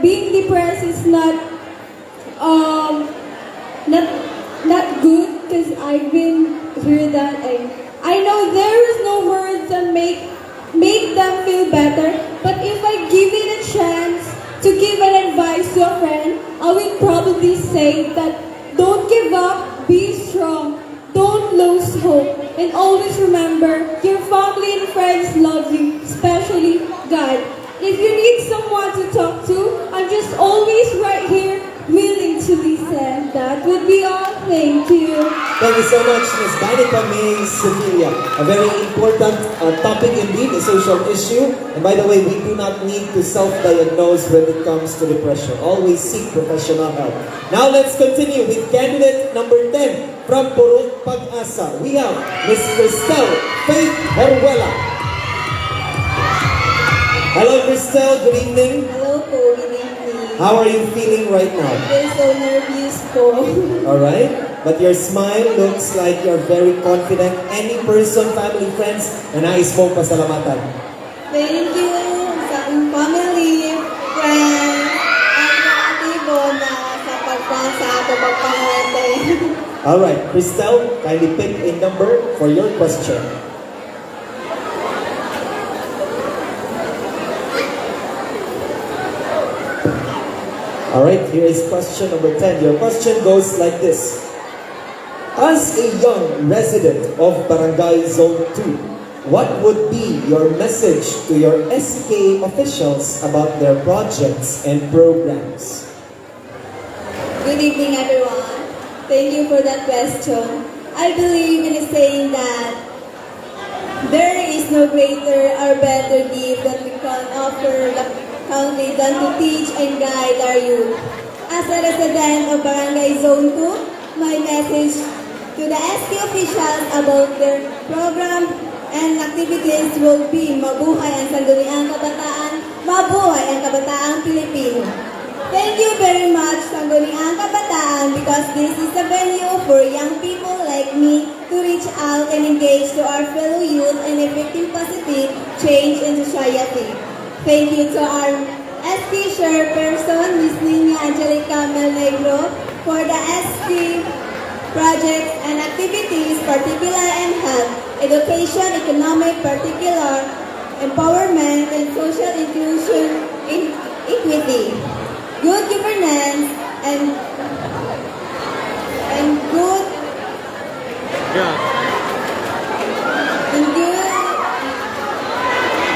being depressed is not good, because I've been through that, and I know there is no words that make them feel better. But if I give it a chance to give an advice to a friend, I would probably say that don't give up, be strong, don't lose hope, and always remember your family and friends love you, especially God. If you need someone to talk to, I'm just always right here, willing to listen. That would be all. Thank you. Thank you so much, Ms. Danica May Sevilla. A very important topic indeed, a social issue. And by the way, we do not need to self-diagnose when it comes to depression. Always seek professional help. Now let's continue with candidate number 10 from Purok Pag-asa. We have Ms. Cristel Faith Horuela. Hello, Cristel. Good evening. Hello po, good evening. How are you feeling right now? I'm so nervous po. Alright? But your smile looks like you're very confident. Any person, family, friends, na nais mong pasalamatan. Thank you sa akong family, friends, at mga tibo na sa pagpasa ato pagpangate. Alright, Cristel, kindly pick a number for your question. Alright, here is question number 10. Your question goes like this. As a young resident of Barangay Zone 2, what would be your message to your SK officials about their projects and programs? Good evening, everyone. Thank you for that question. I believe in saying that there is no greater or better gift that we can offer the country than to teach and guide our youth. As a resident of Barangay Zone 2, my message to the SK officials about their program and activities will be mabuhay ang Sangguniang Kabataan, mabuhay ang Kabataang Pilipino. Thank you very much, Sangguniang Kabataan, because this is a venue for young people like me to reach out and engage to our fellow youth and effecting positive change in society. Thank you to our SK Chairperson, Ms. Nina Angelica Melnegro, for the SK projects and activities, particular in health, education, economic, particular, empowerment, and social inclusion, equity, good governance, and good Job. and good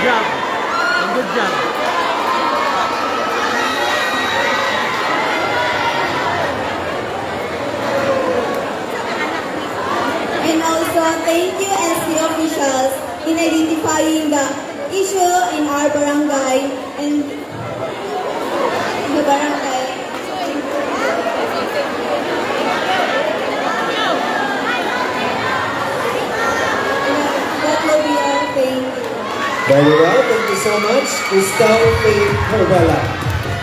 Job. And good job. and also thank you SC officials in identifying the issue in our barangay and the barangay. That will be our thank you. Very well, thank you so much, Crystal Faye Carvela.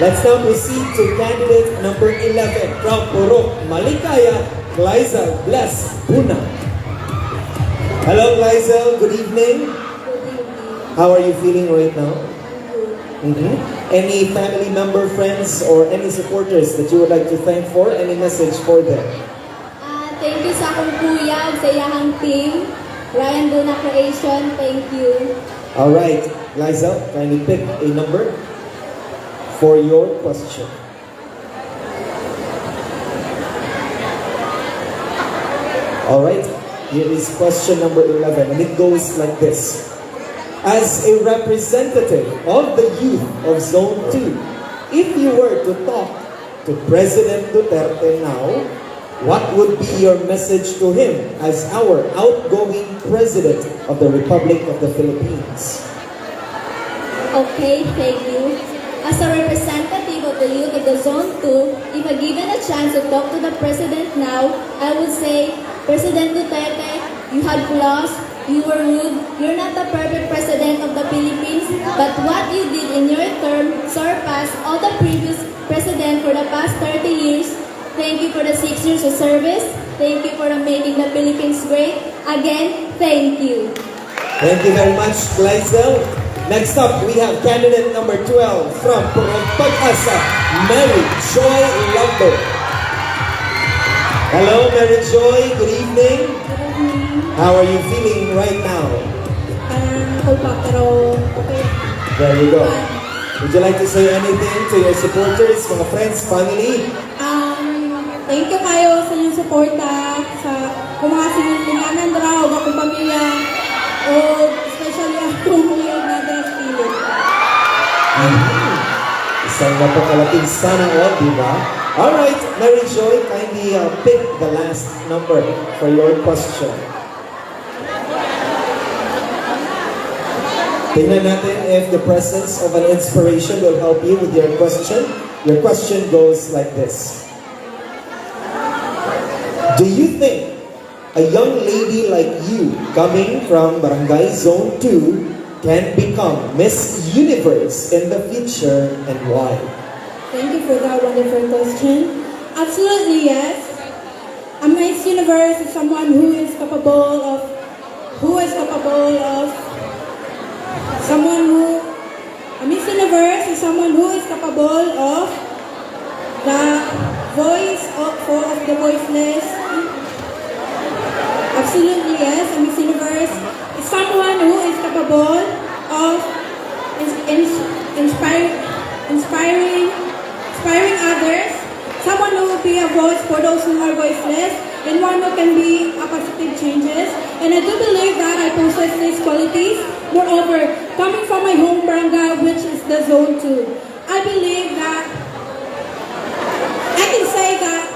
Let's now proceed to candidate number 11 from Purok, Malikaya, Glyzel Bless Buna. Hello Glyzel, good evening. How are you feeling right now? Any family member, friends, or any supporters that you would like to thank for? Any message for them? Thank you sa akong kuya ug sa iyahang team. Ryan Duna Creation, thank you. All right, Glyzel, kindly pick a number for your question. All right, here is question number 11, and it goes like this. As a representative of the youth of Zone 2, if you were to talk to President Duterte now, what would be your message to him as our outgoing President of the Republic of the Philippines? Okay, thank you. As a representative of the youth of the Zone 2, if I given a chance to talk to the President now, I would say, President Duterte, you had flaws, you were rude, you're not the perfect President of the Philippines, but what you did in your term surpassed all the previous President for the past 30 years. Thank you for the 6 years of service. Thank you for making the Philippines great. Again, thank you. Thank you very much, Glyzel. Next up, we have candidate number 12 from Purok Pag-asa, Mary Joy Lumber. Hello, Mary Joy. Good evening. How are you feeling right now? Pero okay. There you go. Would you like to say anything to your supporters, mga friends, family? Thank you kayo sa inyong suporta sa kung mga sininganan raw akong pamilya o especially akong mga nag-feeling. Isang napakalaking sana all, di ba? Alright, Mary Joy, kindly pick the last number for your question. Tingnan natin if the presence of an inspiration will help you with your question. Your question goes like this. Do you think a young lady like you coming from Barangay Zone 2 can become Miss Universe in the future, and why? Thank you for that wonderful question. Absolutely yes. A Miss Universe is someone who is capable of a Miss Universe is someone who is capable of the voice of the voiceless. Absolutely yes. A Miss Universe is someone who is capable of inspiring others, someone who will be a voice for those who are voiceless, and one who can be a positive changes. And I do believe that I possess these qualities. Moreover, coming from my home barangay, which is the Zone 2, I believe that I can say that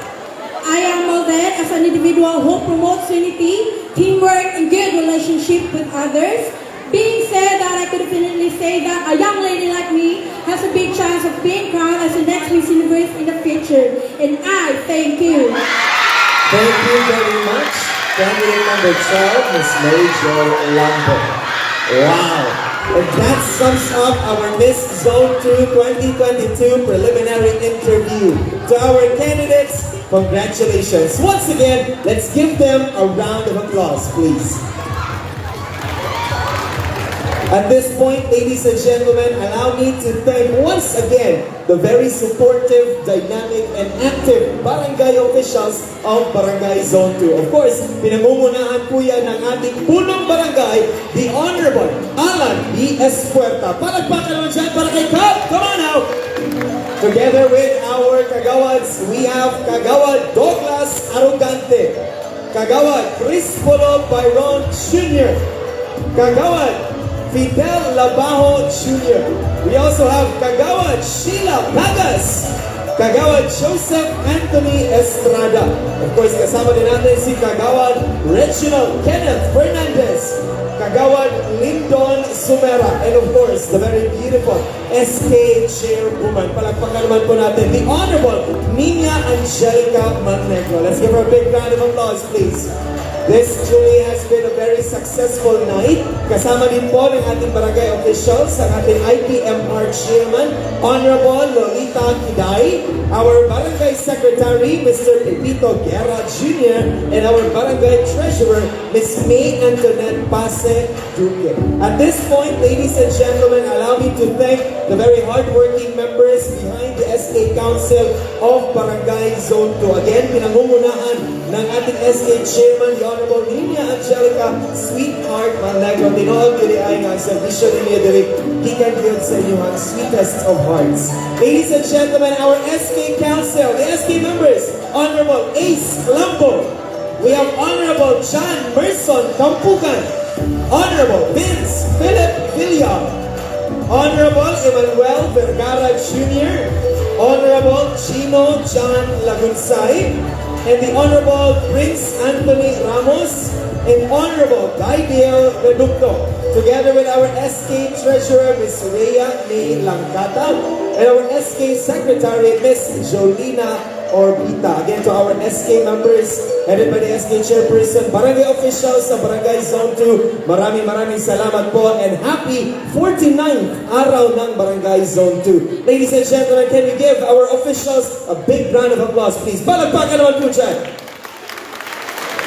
I am then as an individual who promotes unity, teamwork, and good relationship with others. Being said that, I could definitely say that a young lady like me has a big chance of being crowned as the next Miss Universe in the future. And I thank you. Thank you very much. Candidate number 12, Ms. Mary Jo Lambert. Wow. And that sums up our Miss Zone 2 2022 preliminary interview. To our candidates, congratulations. Once again, let's give them a round of applause, please. At this point, ladies and gentlemen, allow me to thank once again the very supportive, dynamic, and active barangay officials of Barangay Zone 2. Of course, pinangungunahan po yan ng ating punong barangay, the Honorable Alan B. Espuerta. Palagpakan naman dyan para kay Cap. Come on now! Together with our Kagawads, we have Kagawad Douglas Arugante, Kagawad Crispolo Byron Jr., Kagawad Fidel Labajo Jr. We also have Kagawad Sheila Pagas, Kagawad Joseph Anthony Estrada. Of course, kasama din natin si Kagawad Reginald Kenneth Fernandez, Kagawad Lyndon Sumera, and of course, the very beautiful SK Chairwoman. Palagpakan naman po natin the Honorable Nina Angelica Magnegro. Let's give her a big round of applause, please. This truly has been a very successful night. Kasama din po ng ating barangay officials, ang ating IPMR Chairman, Honorable Lolita Kiday, our Barangay Secretary, Mr. Pepito Guerra Jr., and our Barangay Treasurer, Ms. May Antoinette Pase Duque. At this point, ladies and gentlemen, allow me to thank the very hardworking members behind the SK Council of Barangay Zone 2. Again, pinangungunahan ng ating SK Chairman, the Honorable Nina Angelica Sweetheart Manegro. Tinood kini ay nga sa vision niya diri gikan gyud sa inyong sweetest of hearts. Ladies and gentlemen, our SK Council, the SK members, Honorable Ace Lambo. We have Honorable John Merson Kampukan, Honorable Vince Philip Villa, Honorable Emmanuel Vergara Jr., Honorable Chino John Lagunsay, and the Honorable Prince Anthony Ramos, and Honorable Gaidel Reducto, together with our SK Treasurer, Ms. Rhea May Langkata, and our SK Secretary, Ms. Jolina Orbita. Again, to our SK members, headed by the SK Chairperson, Barangay officials sa Barangay Zone 2, maraming salamat po, and happy 49th araw ng Barangay Zone 2. Ladies and gentlemen, can we give our officials a big round of applause, please? Palagpakan naman po dyan.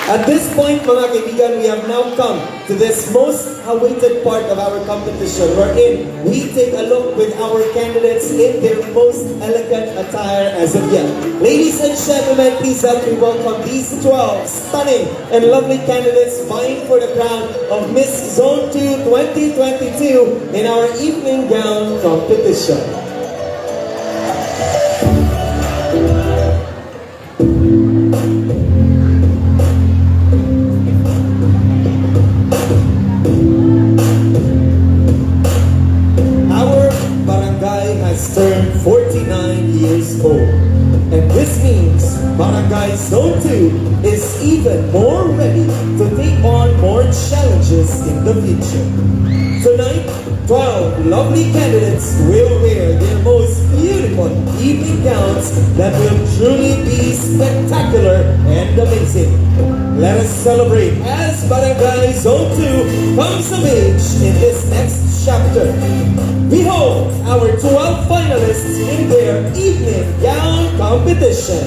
At this point, mga kaibigan, we have now come to this most awaited part of our competition, wherein we take a look with our candidates in their most elegant attire as of yet. Ladies and gentlemen, please help me welcome these 12 stunning and lovely candidates vying for the crown of Miss Zone 2 2022 in our evening gown competition. Turned 49 years old. And this means Barangay Zone 2 is even more ready to take on more challenges in the future. Tonight, 12 lovely candidates will wear their most beautiful evening gowns that will truly be spectacular and amazing. Let us celebrate as Barangay Zone 2 comes of age in this next chapter. Behold our 12 finalists in their evening gown competition.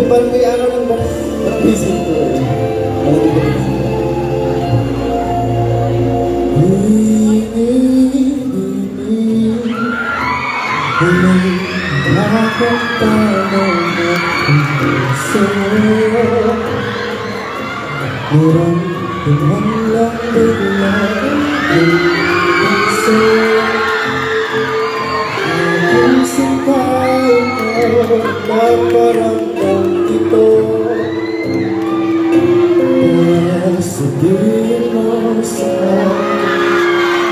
barangay araw ng barangay center. Sabihin mo sa akin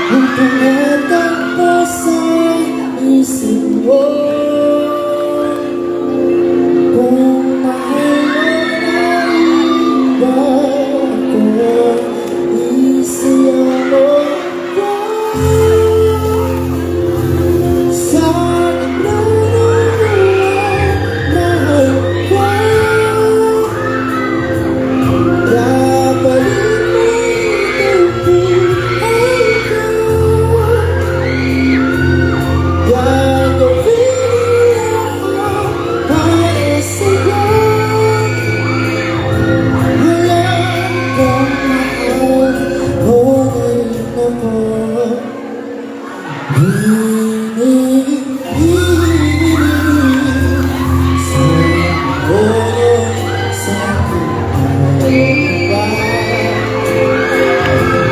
ang tumatakbo sa isip mo. Kung mahal mo na iba ako, isiyaw mo ko sa gitna ng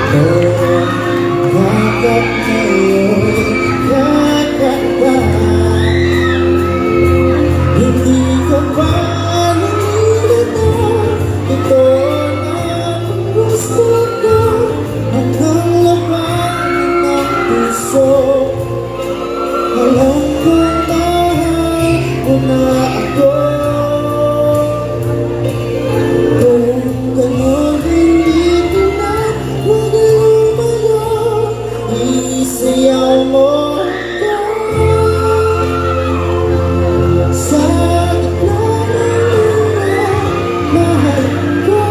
mahal ko.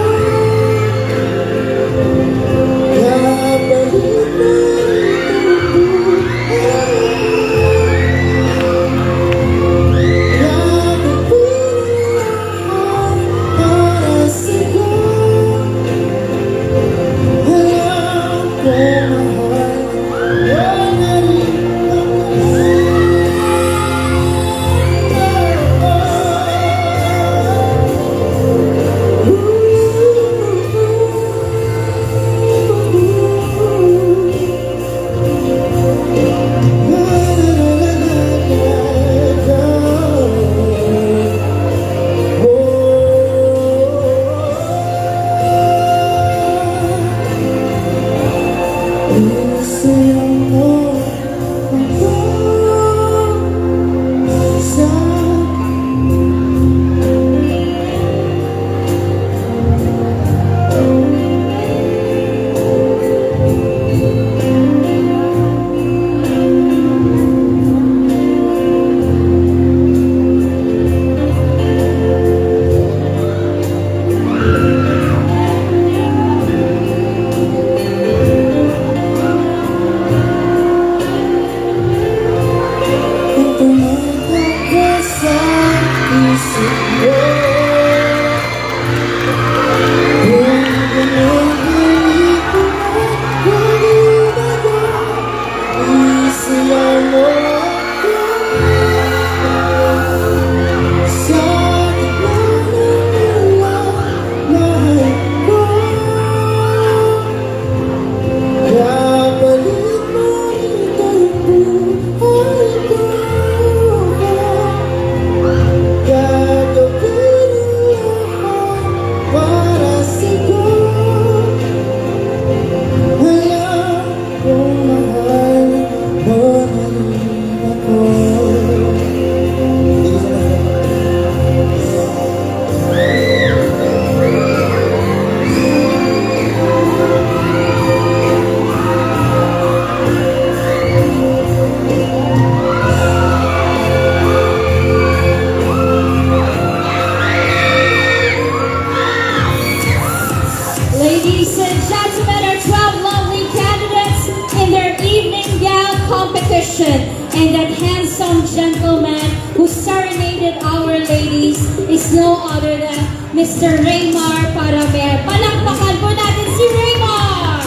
And that handsome gentleman who serenaded our ladies is no other than Mr. Raymar Paramer. Palakpakan po natin si Raymar!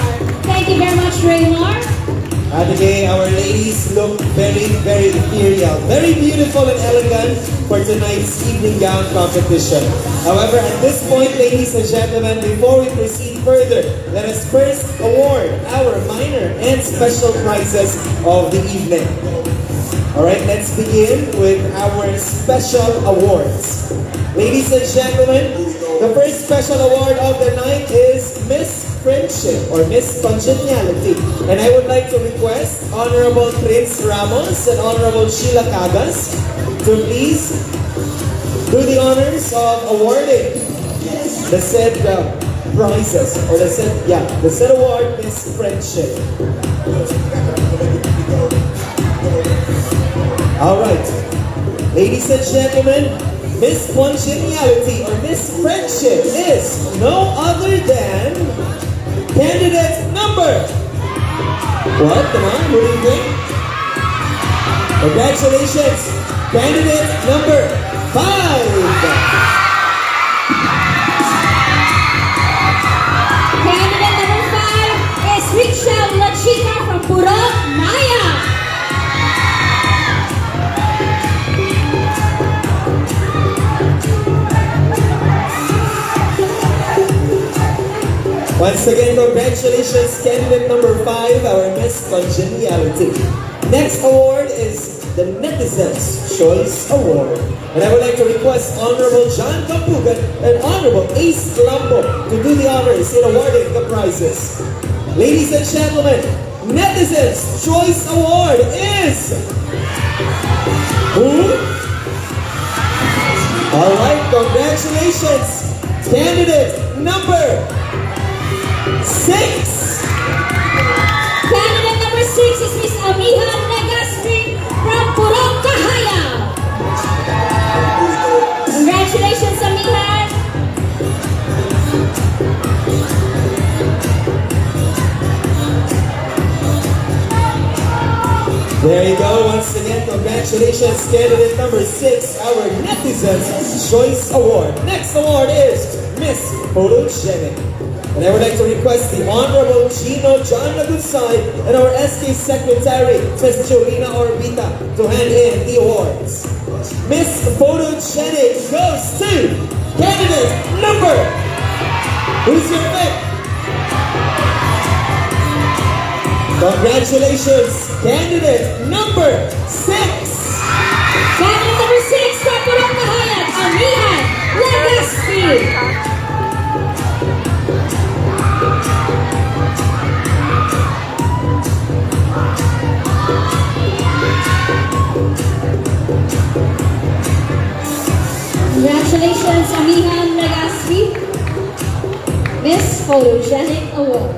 Thank you very much, Raymar. And again, our ladies look very, very ethereal, very beautiful and elegant for tonight's evening gown competition. However, at this point, ladies and gentlemen, before we proceed further, let us first award our minor and special prizes of the evening. Alright, let's begin with our special awards. Ladies and gentlemen, the first special award of the night is Miss Friendship or Miss Congeniality. And I would like to request Honorable Prince Ramos and Honorable Sheila Cagas to please do the honors of awarding the said prizes or the said award, Miss Friendship. Alright, ladies and gentlemen, Miss Congeniality or Miss Friendship is no other than candidate number. What? Come on, who do you think? Congratulations, candidate number 5. Candidate number 5 is Richelle La Chica from Purok Maya. Once again, congratulations, candidate number 5, our Miss Congeniality. Next award is the Netizens Choice Award. And I would like to request Honorable John Campugan and Honorable Ace Lambo to do the honors in awarding the prizes. Ladies and gentlemen, Netizens Choice Award is... Who? Alright, congratulations, candidate number 6. Candidate number 6 is Miss Amihan Legaspi from Purok Kahaya. Congratulations, Amihan. There you go. Once again, congratulations, candidate number 6, our Netizens Choice Award. Next award is Miss Photogenic. And I would like to request the Honorable Gino John Lagunsay and our SK Secretary, Ms. Jolina Orbita, to hand in the awards. Miss Photogenic goes to candidate number... Who's your pick? Congratulations, candidate number 6. Candidate number 6 from Purok Kahaya, Amihan Legaspi. Congratulations, Amihan Legaspi. Miss Photogenic Award.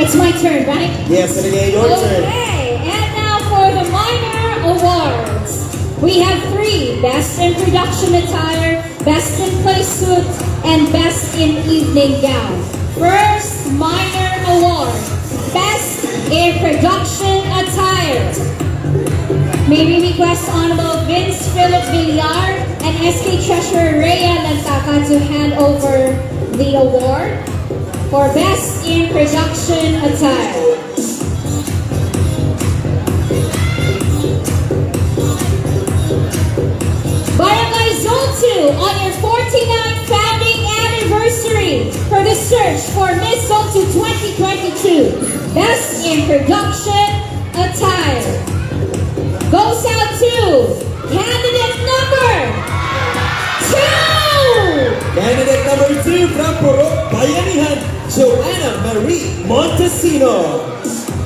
It's my turn, right? Yes, and again, your turn. Okay, and now for the minor awards. We have 3: Best in Production Attire, Best in Play Suit, and Best in Evening Gown. First minor award, Best in Production Attire. May we request Honorable Vince Philip Villar and SK Treasurer Rhea Lantaka to hand over the award for Best in Production Attire. Barangay Zone 2, on your 49th founding anniversary for the search for Miss Zone 2 2022, Best in Production Attire. Goes out to candidate number 2! Candidate number 2 from Purok Bayanihan, Joanna Marie Montesino.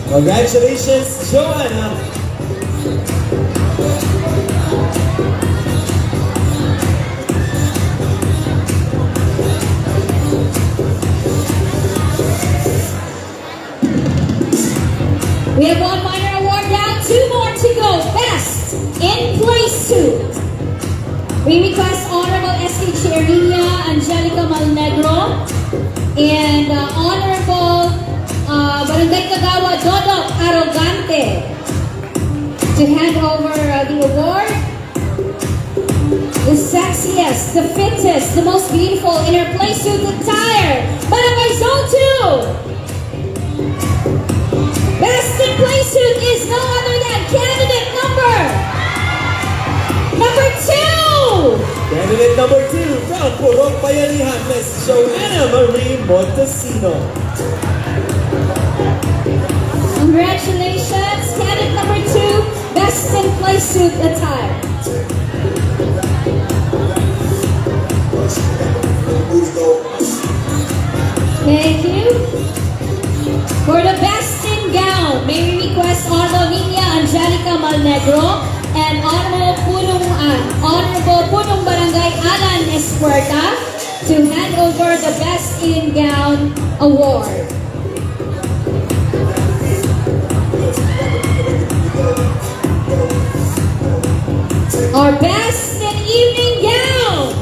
Congratulations, Joanna. We have one minor award down, 2 more to go. Best in Play Suit. We request Honorable SK Chairina Angelica Malnegro and Honorable Barangay Kagawa Dodok Arrogante to hand over the award. The sexiest, the fittest, the most beautiful in her play suit attire. Barangay Zone 2. Best in play suit is no other than candidate number 2. Candidate number 2 from Purok Bayanihan, Miss Joanna Marie Montesino. Congratulations, candidate number 2, best in play suit attire. Thank you. For the best in gown, may we request Honorable Nina Angelica Malnegro and Honorable Punong Barangay Alan Espuerta to hand over the best in gown award. Our best in evening gown.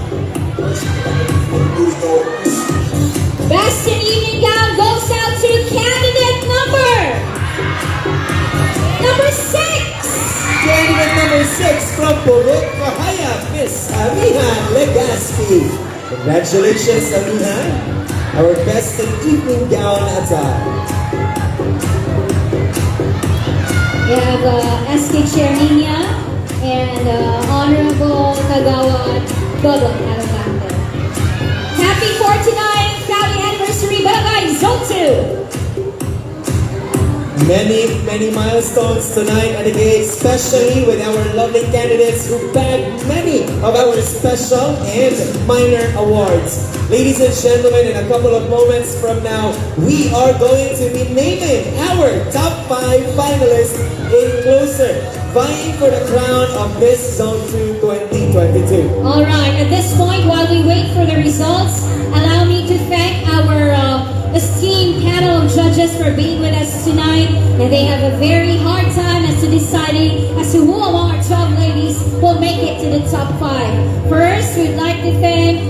Best in evening gown goes out to candidate number 6. Candidate number 6 from Purok Kahaya, Miss Amihan Legaspi. Congratulations, Amihan. Our best in evening gown attire. We have SK Chair Nina and Honorable Kagawad Dodon Alabante. Happy 49th Proud Anniversary Barangay Zone 2! Many milestones tonight at the gate, especially with our lovely candidates who bagged many of our special and minor awards. Ladies and gentlemen, in a couple of moments from now, we are going to be naming our top 5 finalists in Closer, vying for the crown of Miss Zone 2 2022. Alright, at this point, while we wait for the results, allow me to thank our esteemed panel of judges for being with us tonight. And they have a very hard time as to deciding as to who among our 12 ladies will make it to the top 5. First, we'd like to thank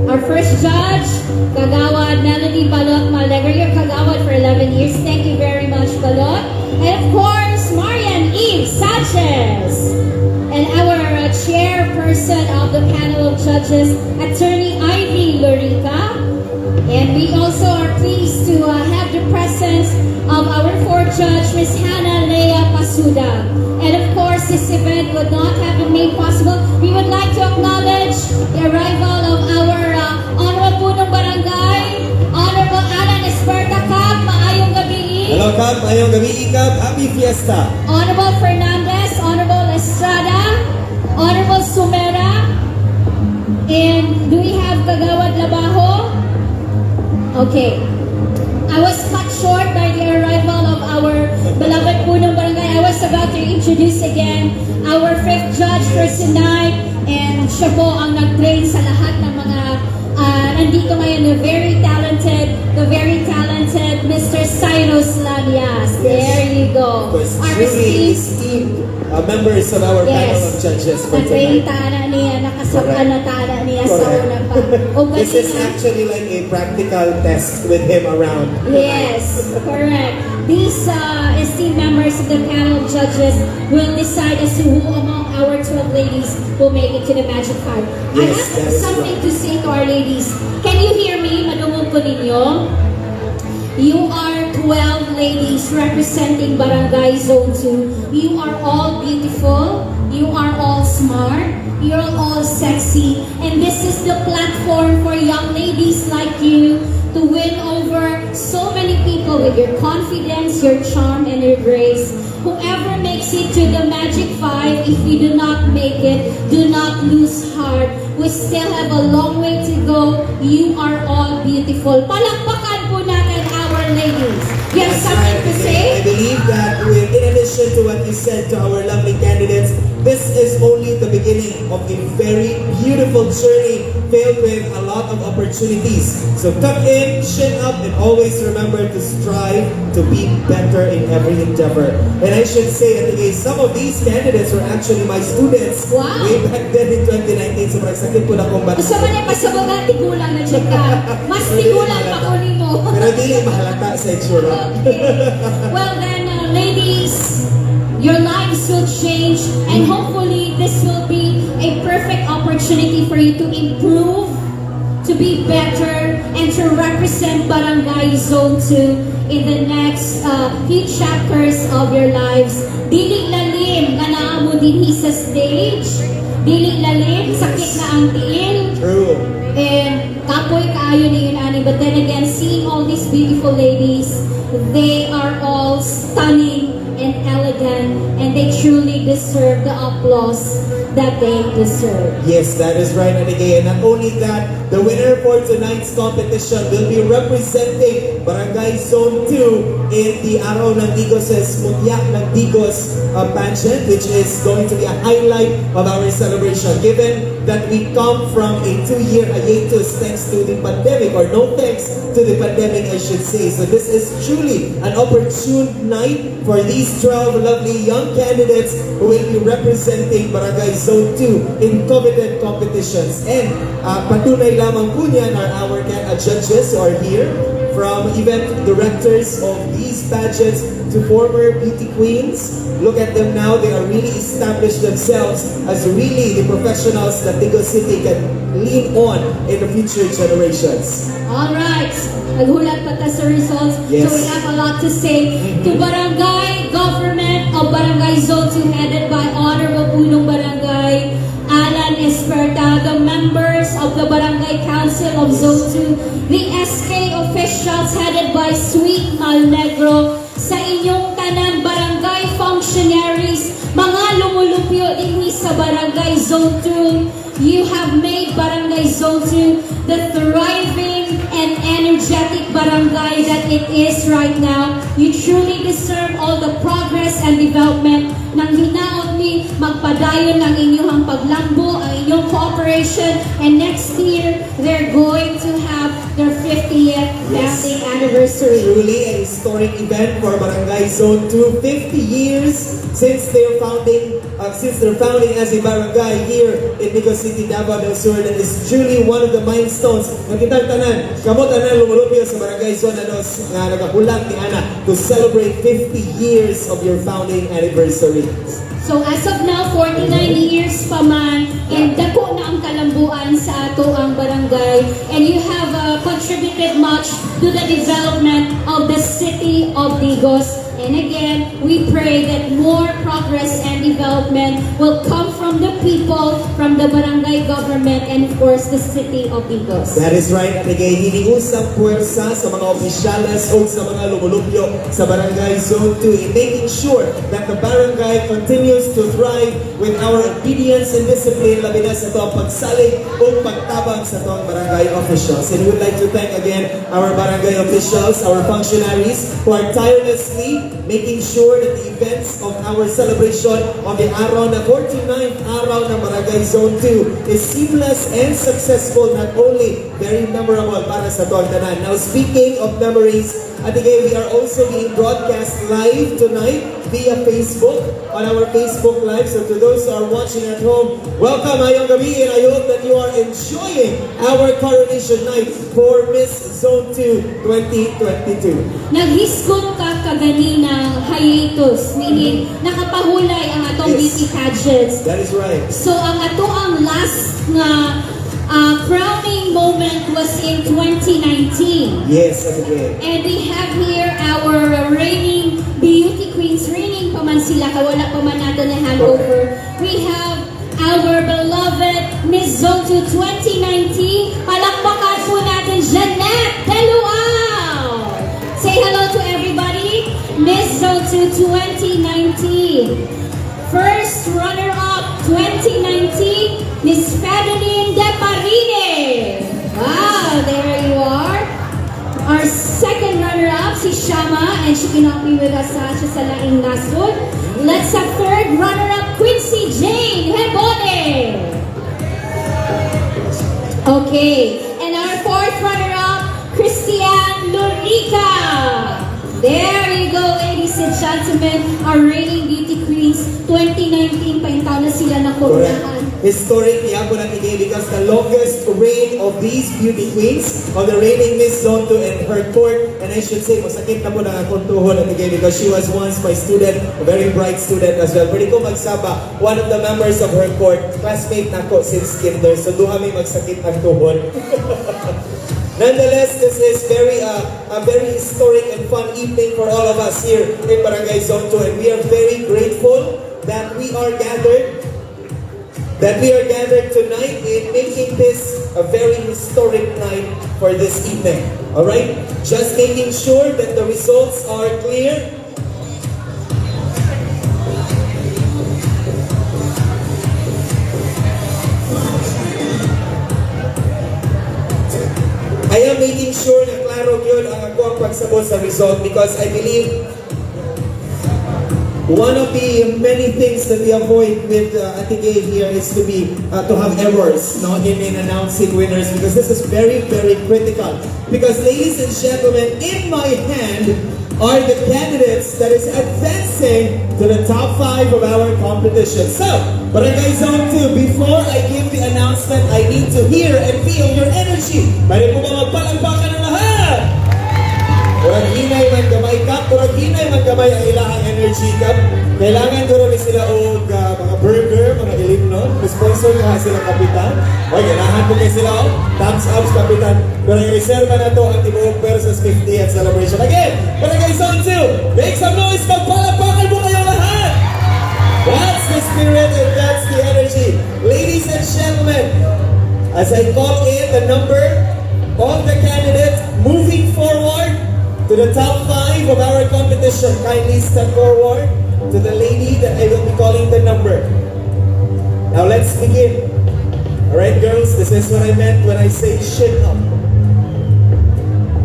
our first judge, Kagawad Melody Balot Maldegar. You're Kagawad for 11 years. Thank you very much, Balot. And of course, Marian Eve Sanchez. And our chairperson of the panel of judges, Attorney Ivy Lorica. And we also are pleased to have the presence of our fourth judge, Ms. Hannah Lea Pasuda. And of course, this event would not have been made possible. We would like to acknowledge the arrival of our Honorable Punong Barangay, Honorable Alan Espuerta Kap, maayong gabi. Hello, Kap. Mayong gabi, Kap. Happy Fiesta. Honorable Fernandez, Honorable Estrada, Honorable Sumera, and do we have Kagawad Labajo? Okay. I was cut short by the arrival of our beloved Punong Barangay. I was about to introduce again our fifth judge for tonight, and siya po ang nag-train sa lahat ng mga nandito ngayon, the very talented Mr. Cyrus Lanias. There you go. Our Truly esteemed esteemed members of our panel of judges for nag-train tonight. tana niya, nakasabkan na tana niya sa Correct. una pa. O This kasi is nga- actually like a practical test with him around. Yes, correct. These esteemed members of the panel of judges will decide as to who among our 12 ladies will make it to the Magic 5. I Yes, have that is something right. to say to our ladies. Can you hear me? Madungog ko ninyo. You are 12 ladies representing Barangay Zone 2. You are all beautiful. You are all smart. You're all sexy. And this is the platform for young ladies like you to win over so many people with your confidence, your charm, and your grace. Whoever makes it to the Magic 5, if we do not make it, do not lose heart. We still have a long way to go. You are all beautiful. Palakpakan po natin our ladies. You have That's something right. to I say? believe that in addition to what you said to our lovely candidates, this is only the beginning of a very beautiful journey filled with a lot of opportunities. So tuck in, chin up, and always remember to strive to be better in every endeavor. And I should say that some of these candidates were actually my students Wow. way back then in 2019. So magsakit po na kong bata. Gusto man niya pasabagan, tigulang na siya ka. Mas tigulang pa kunin mo. Pero dili mahalata sa itsura. Okay. Well then, ladies, Your lives will change, and hopefully this will be a perfect opportunity for you to improve, to be better, and to represent Barangay Zone 2 in the next few chapters of your lives. Dili lalim nga naa mo dinhi sa stage. Dili lalim, sakit na ang tiil. True. And kapoy kaayo ni yun, ani. But then again, seeing all these beautiful ladies, they are all stunning and elegant, and they truly deserve the applause that they deserve. Yes, that is right. And again, not only that, the winner for tonight's competition will be representing Barangay Zone 2 in the Araw ng Digos' Mutyak ng Digos pageant, which is going to be a highlight of our celebration. Given that we come from a 2-year hiatus thanks to the pandemic, or no thanks to the pandemic, I should say. So this is truly an opportune night for these 12 lovely young candidates who will be representing Barangay Zone 2 in coveted competitions. And patunay lamang po niyan are our judges who are here, from event directors of these pageants to former beauty queens. Look at them now, they are really established themselves as really the professionals that Digos City can lean on in the future generations. Alright, naghulat pa ta sa results. Yes. So we have a lot to say to Barangay Government of Barangay Zone 2, headed by Honorable Punong Barangay Alan Esperta, the members of the Barangay Council of Zone 2, the SK officials headed by Sweet Malnegro, sa inyong tanan barangay functionaries, mga lumulupyo dinhi sa Barangay Zone 2, you have made Barangay Zone 2 the thriving and energetic barangay that it is right now. You truly deserve all the progress and development. Nang hinaot ni magpadayon ng inyong paglambo, ang inyong cooperation, and next year they're going to have their 50th founding anniversary. Truly a historic event for Barangay Zone 2. 50 years since their founding as a barangay here in Digos City, Davao del Sur. That is truly one of the milestones na kitang tanan. Kamot tanan lumulupyo sa Barangay Zone 2 nga nagabulang ni Ana to celebrate 50 years of your founding anniversary. So as of now, 49 years pa man, and dako na ang kalambuan sa ato ang barangay, and you have contributed much to the development of the city of Digos. And again, we pray that more progress and development will come from the people, from the barangay government, and of course, the city of Digos. That is right. At again, hiniusang puwersa sa mga opisyalas o sa mga lumulupyo sa Barangay Zone 2 in making sure that the barangay continues to thrive with our obedience and discipline, labi na sa ito ang pagsalig o pagtabang sa ito ang barangay officials. And we would like to thank again our barangay officials, our functionaries who are tirelessly making sure that the events of our celebration on the araw na 49th araw ng Barangay Zone 2 is seamless and successful, not only very memorable para sa ito ang tanan. Now, speaking of memories, at again, we are also being broadcast live tonight via Facebook, on our Facebook Live. So to those who are watching at home, welcome, ayong gabi, and I hope that you are enjoying our coronation night for Miss Zone 2 2022. Naghiskot ka kaganina hiatus, meaning nakapahulay ang atong Yes. beauty pageants. That is right. So ang ato ang last nga crowning moment was in 2019. Yes, at again. And we have here our reigning beauty queens. Reigning pa man sila, kawala pa man natin na handover. We have our beloved Miss Zone 2 2019. Palakpakan po natin, Jeanette Deluao. Say hello to everybody. Miss Zone 2 2019. First runner-up 2019, Miss Fadeline Deparine. Wow, there you are. Our second runner-up, si Shama, and she cannot be with us siya sa laing nasod. Let's have third runner-up, Quincy Jane Hebone. Okay, and our fourth runner-up, Christian Lurica. There you go, ladies and gentlemen, our reigning beauty queens 2019. 2019 paintaw na sila ng Correct. koronahan. Historic niya po natin because the longest reign of these beauty queens of the reigning Miss Zone 2 and her court. And I should say, masakit na po na akong tuhod natin because she was once my student, a very bright student as well. Pwede ko magsaba, one of the members of her court, classmate na ko since kinder. So doon kami magsakit ang tuhod. Nonetheless, this is a very historic and fun evening for all of us here in Barangay Zone 2, and we are very grateful that we are gathered tonight in making this a very historic night for this evening. All right, just making sure that the results are clear. I am making sure na klaro yun ang ako ang pagsabot sa result because I believe one of the many things that we avoid with Atigay here is to have errors in announcing winners because this is very, very critical. Because ladies and gentlemen, in my hand are the candidates that is advancing to the top 5 of our competition. So, Barangay Zone 2, before I give the announcement, I need to hear and feel your energy. Pwede po ba magpalagpakan ng lahat? Kurang hinay man gamay ka, kurang hinay man gamay ang ilahang energy ka. Kailangan doon rin sila o mga burger, mga ilimno. Sponsor nga sila kapitan. O, ganahan po kayo sila o. Thumbs up, kapitan. Pero yung reserva na to ang Tibuok versus 50th celebration. Again, Barangay Zone 2, make some noise, magpalagpakan mo kayo lahat! That's the spirit and that's the energy. Ladies and gentlemen, as I call in the number of the candidates moving forward to the top 5 of our competition, kindly step forward to the lady that I will be calling the number. Now let's begin. Alright girls, this is what I meant when I say shit up.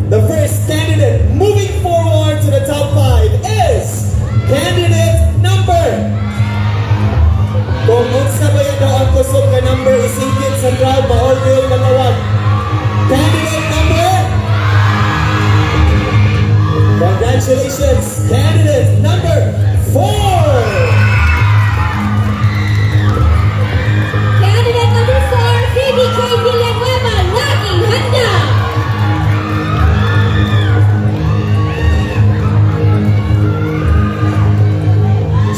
The first candidate moving forward to the top 5 is candidate number. Kung unsa ba yan daw ang kusog na number, isingkit sa crowd, ma-order na tawag. Candidate number. Congratulations, candidate number 4. Candidate number 4, Phoebe K. Villanueva, laging handa.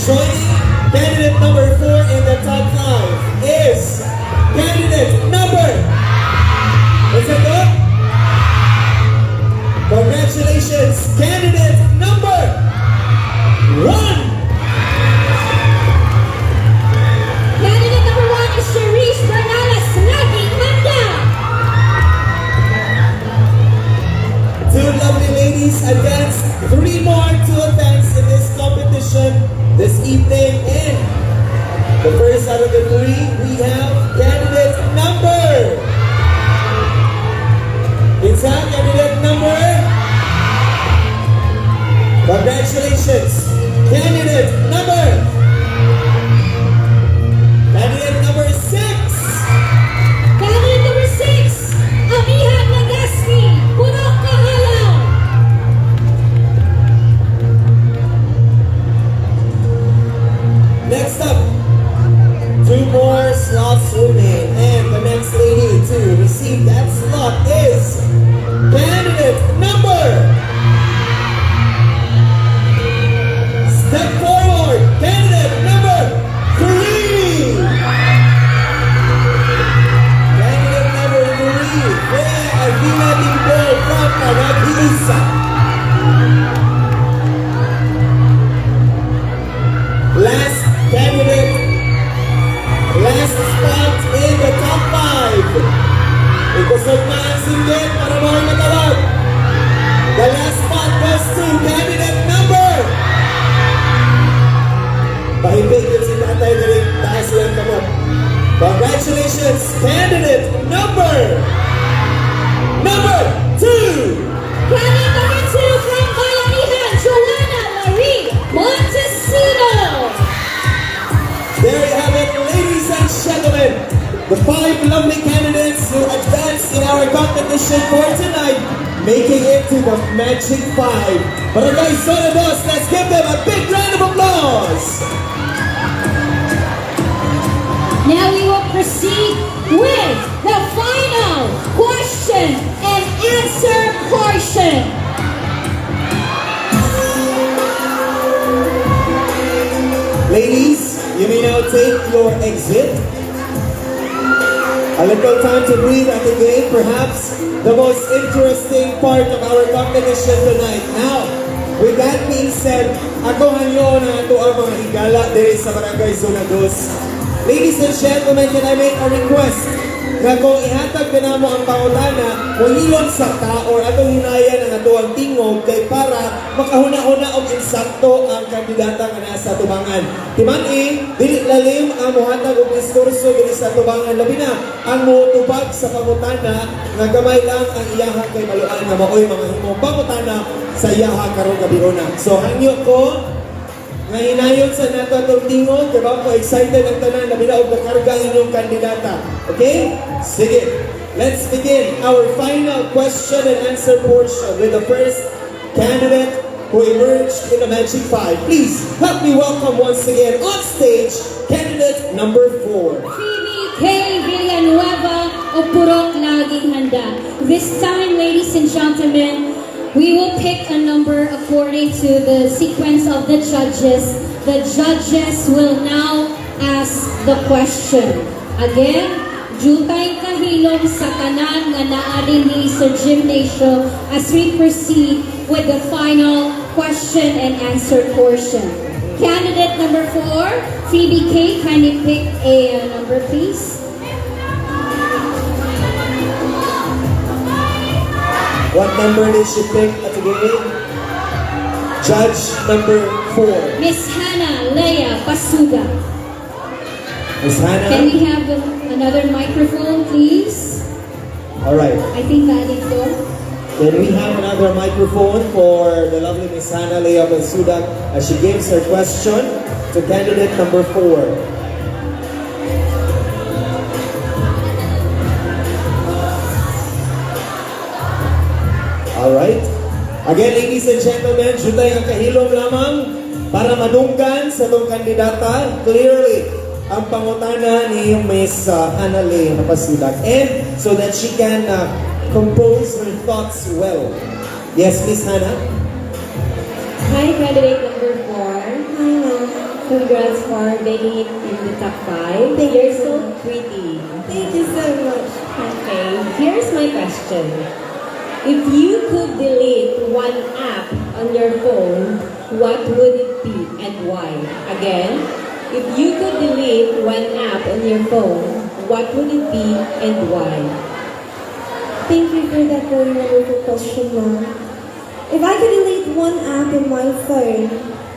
Joining candidate number 4 in the top 5 is candidate number. What's it called? Congratulations, candidate number 1. Candidate number 1 is Sharice Bernales, laging handa. Two lovely ladies advanced, 3 more to advance in this competition this evening. And the first out of the 3, we have candidate number. It's a candidate number. Congratulations, candidate number. Candidate number 6. Candidate number 6, Amihan Nagasmi, Purok Kahalaw. Next up, 2 more slots remain, and the next lady to receive that slot is candidate number. Step forward, candidate number 3. Candidate number 3, Bea Avila Limbo from Paraguisa. Last candidate, last spot in the top 5. Ikusog na ang singgit para mga matawag. The last spot goes to candidate number. Pahibig yun si tatay na rin taas yan kamot. Congratulations, candidate number 2. Candidate number 2 from Bayanihan, Joanna Marie Montesino. There you have it, ladies and gentlemen. The 5 lovely candidates who advanced in our competition for tonight, making it to the Magic 5. Barangay Zone 2, let's give them a big round of applause. proceed with the final question and answer portion. Ladies, you may now take your exit. A little time to breathe at the gate, perhaps the most interesting part of our competition tonight. Now, with that being said, ako hanyo na ito ang mga higala diri sa Barangay Zona 2. Ladies and gentlemen, can I make a request? Na kung ihatag na mo ang pangutana, muhilot sa ta or atong hinaya ng ato ang tingog kay para makahuna-huna og insakto ang kandidata nga nasa tubangan. Timan-i, dili lalim ang muhatag og diskurso diri sa tubangan, labi na ang mutubag sa pangutana nga gamay lang ang iyaha kay maluan nga maoy mga himong pangutana sa iyaha karong gabirona. So hangyo ko nga hinayon sa nato atong tingog, kaya ba ko excited ang tanan, labi na og makarga inyong kandidata. Okay? Sige. Let's begin our final question and answer portion with the first candidate who emerged in the Magic 5. Please help me welcome once again on stage candidate number 4. Phoebe K. Villanueva o Purok Laging Handa. This time, ladies and gentlemen, we will pick a number according to the sequence of the judges. The judges will now ask the question. Again, jutay kahilom sa tanan nga naari ni sa gymnasium as we proceed with the final question and answer portion. Candidate number 4, Phoebe K, kindly pick a number please. What number did she pick at the game? Judge number 4. Miss Hannah Leia Basuga. Miss Hannah. Can we have another microphone, please? Alright. I think valid po. Can we have another microphone for the lovely Miss Hannah Leia Basuda as she gives her question to candidate number 4. Alright. Again, ladies and gentlemen, jutay ang kahilom lamang para madunggan sa itong kandidata. Clearly, ang pangutana ni Miss Hannah Leia Basuda, and so that she can compose her thoughts well. Yes, Miss Hannah? Hi, candidate number 4. Hi, ma'am. Congrats for making it in the top 5. You're so pretty. Thank you so much. Okay, here's my question. If you could delete one app on your phone, what would it be and why? Again, if you could delete one app on your phone, what would it be and why? Thank you for that very wonderful question, ma'am. If I could delete one app in my phone,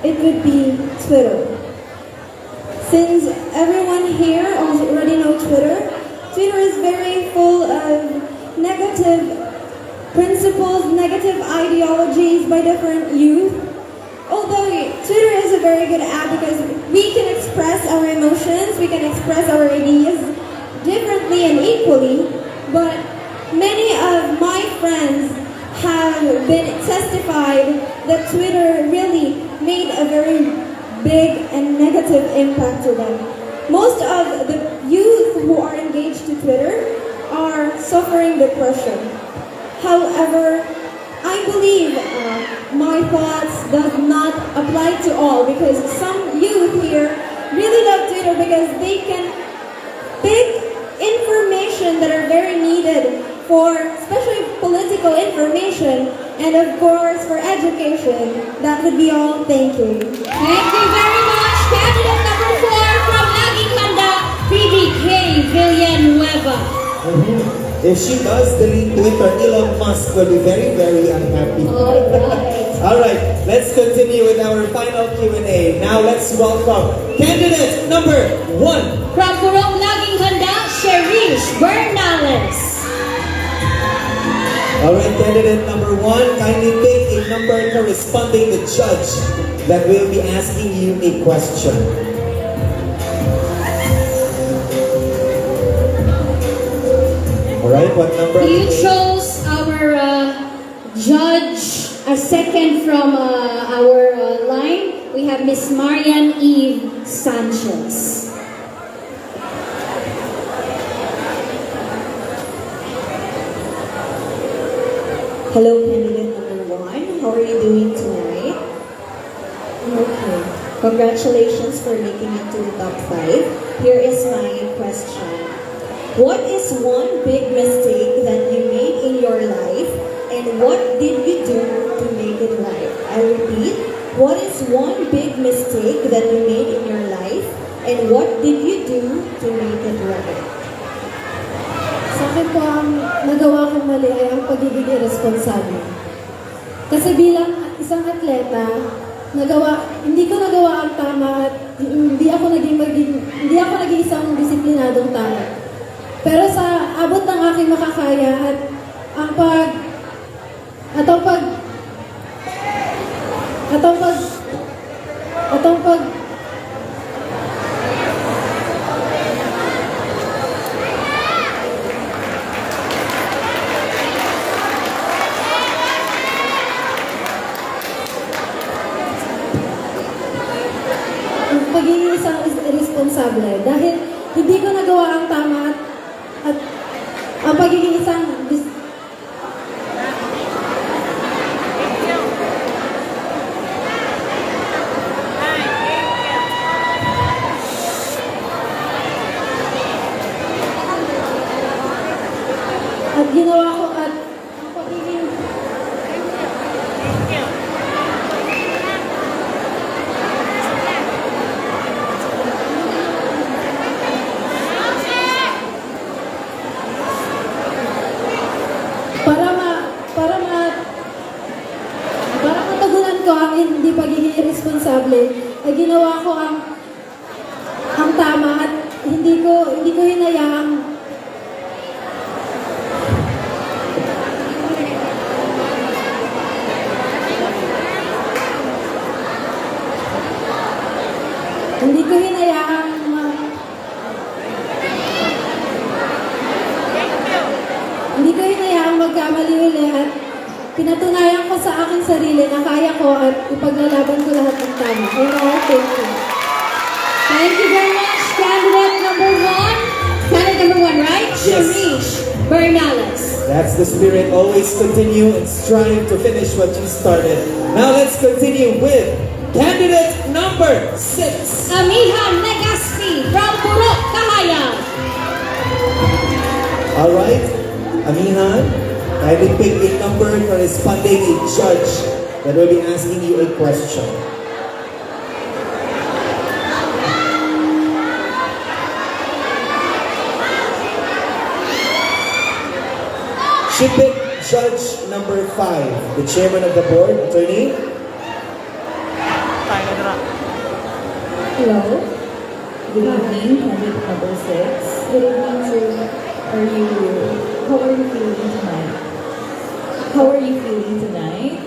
it would be Twitter. Since everyone here already know Twitter, Twitter is very full of negative principles, negative ideologies by different youth. Although Twitter is a very good app because we can express our emotions, we can express our ideas differently and equally, but many of my friends have been testified that Twitter really made a very big and negative impact to them. Most of the youth who are engaged to Twitter are suffering depression. However, I believe my thoughts does not apply to all because some youth here really love Twitter because they can pick information that are very needed for especially political information and of course for education. That would be all. Thank you. Thank you very much. Candidate number 4 from Laging Handa, Phoebe K. Villanueva. If she does delete Twitter, Elon Musk will be very, very unhappy. Alright, let's continue with our final Q&A. Now let's welcome candidate number 1. From Purok Laging Handa, Cherish Bernales. Alright, candidate number 1, kindly pick a number corresponding the judge that will be asking you a question. Alright, what number? You chose our judge, a second from our line. We have Miss Marian Eve Sanchez. Hello, candidate number 1. How are you doing tonight? Okay. Congratulations for making it to the top 5. Here is my question. What is one big mistake that you made in your life, and what did you do to make it right? I repeat, what is one big mistake that you made in your life, and what did you do to make it right? Sa akin po, ang nagawa kong mali ay ang pagiging irresponsible. Kasi bilang isang atleta, hindi ko nagawa ang tama at hindi ako naging isang disiplinadong tao. Pero sa abot ng aking makakaya at ang pagiging isang irresponsible dahil hindi ko nagawa ang tama at ang pagiging isang at ginawa ko at ang pagiging para matugunan ko ang hindi pagiging irresponsible, ay ginawa ko ang tama at hindi ko hinayaang magkamali uli at pinatunayan ko sa aking sarili na kaya ko at ipaglalaban ko lahat ng tama. Thank you. Thank you very much, candidate number 1. Candidate number 1, right? Yes. Sharish Bernales. That's the spirit. Always continue and strive to finish what you started. Now let's continue with candidate number 6. Amihan Legaspi from Purok, Kahayan. All right, Amihan, kindly pick a number corresponding a judge that will be asking you a question. She picked judge number 5, the chairman of the board, attorney. Tayo na. Hello. Good evening, candidate number 6. Good evening, sir. How are you feeling tonight? How are you feeling tonight?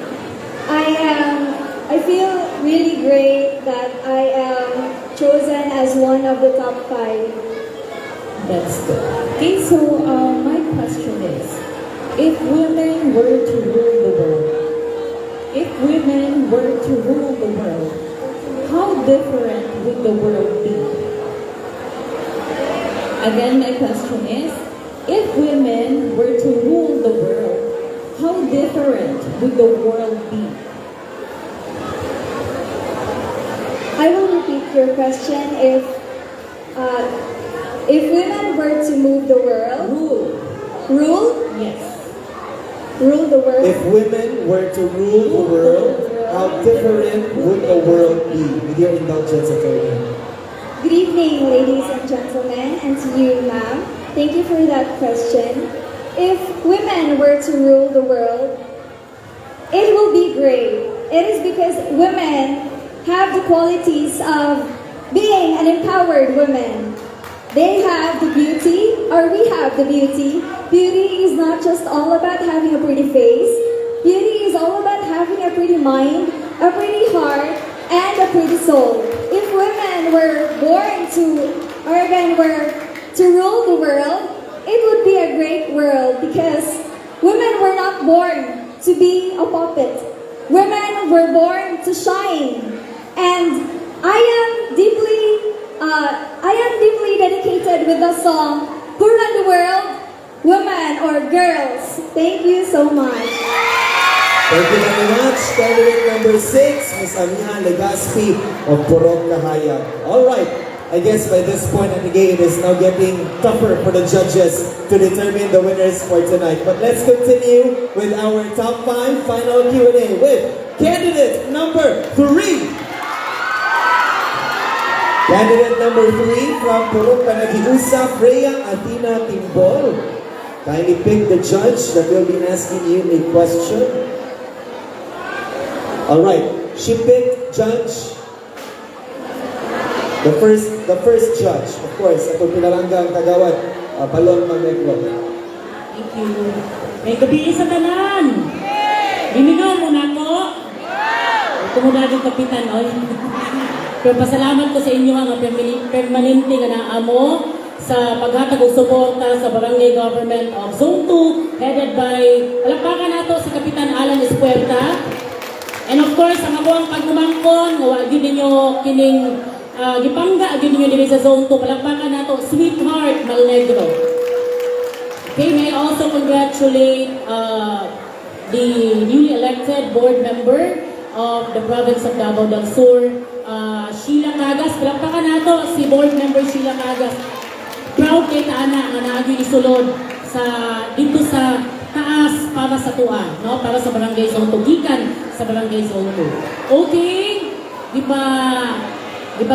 I feel really great that I am chosen as one of the top 5. That's good. Okay, so my question is, if women were to rule the world, how different would the world be? Again, my question is, if women were to rule the world, how different would the world be? I will repeat your question. If women were to move the world, rule Yes. the world. If women were to rule the world, how different would the world be? With your indulgence, attorney. Good evening, ladies and gentlemen, and to you, ma'am. Thank you for that question. If women were to rule the world, it will be great. It is because women have the qualities of being an empowered woman. They have the beauty, or we have the beauty. Beauty is not just all about having a pretty face. Beauty is all about having a pretty mind, a pretty heart, and a pretty soul. If women were born to, or again, were to rule the world, it would be a great world because women were not born to be a puppet. Women were born to shine. And I am deeply dedicated with the song, Who Run the World? Women or Girls. Thank you so much. Thank you very much. Candidate number 6, Ms. Amiha Legaspi of Purok Kahayag. All right. I guess by this point in the game, it is now getting tougher for the judges to determine the winners for tonight. But let's continue with our top 5 final Q&A with candidate number 3. Candidate number 3 from Purok Panagiusa, Freya Athena Timbol. Kindly pick the judge that will be asking you a question. Alright, she picked judge. The first judge, of course, atong pinalanggang kagawad, Balon Magreglo. Thank you. May gabi sa tanan. Liminaw mo na ko. Ito mo na yung kapitan, oy. Pero pasalamat ko sa inyo nga permanente nga naamo sa paghatag og suporta sa Barangay Government of Zone 2 headed by palakpakan nato si Kapitan Alan Espuerta. And of course, ang ako ang pagmumangkon, nga gyud ninyo kining gipangga gyud ninyo diri sa Zone 2, palakpakan nato Sweetheart Malnegro. Okay, may I also congratulate the newly elected board member of the province of Davao del Sur, Sheila Cagas. Palakpakan nato si board member Sheila Cagas. Proud kay taana nga naagi isulod sa dito sa taas para sa tuwa, no? Para sa Barangay Zone 2, gikan sa Barangay Zone 2. Okay, di ba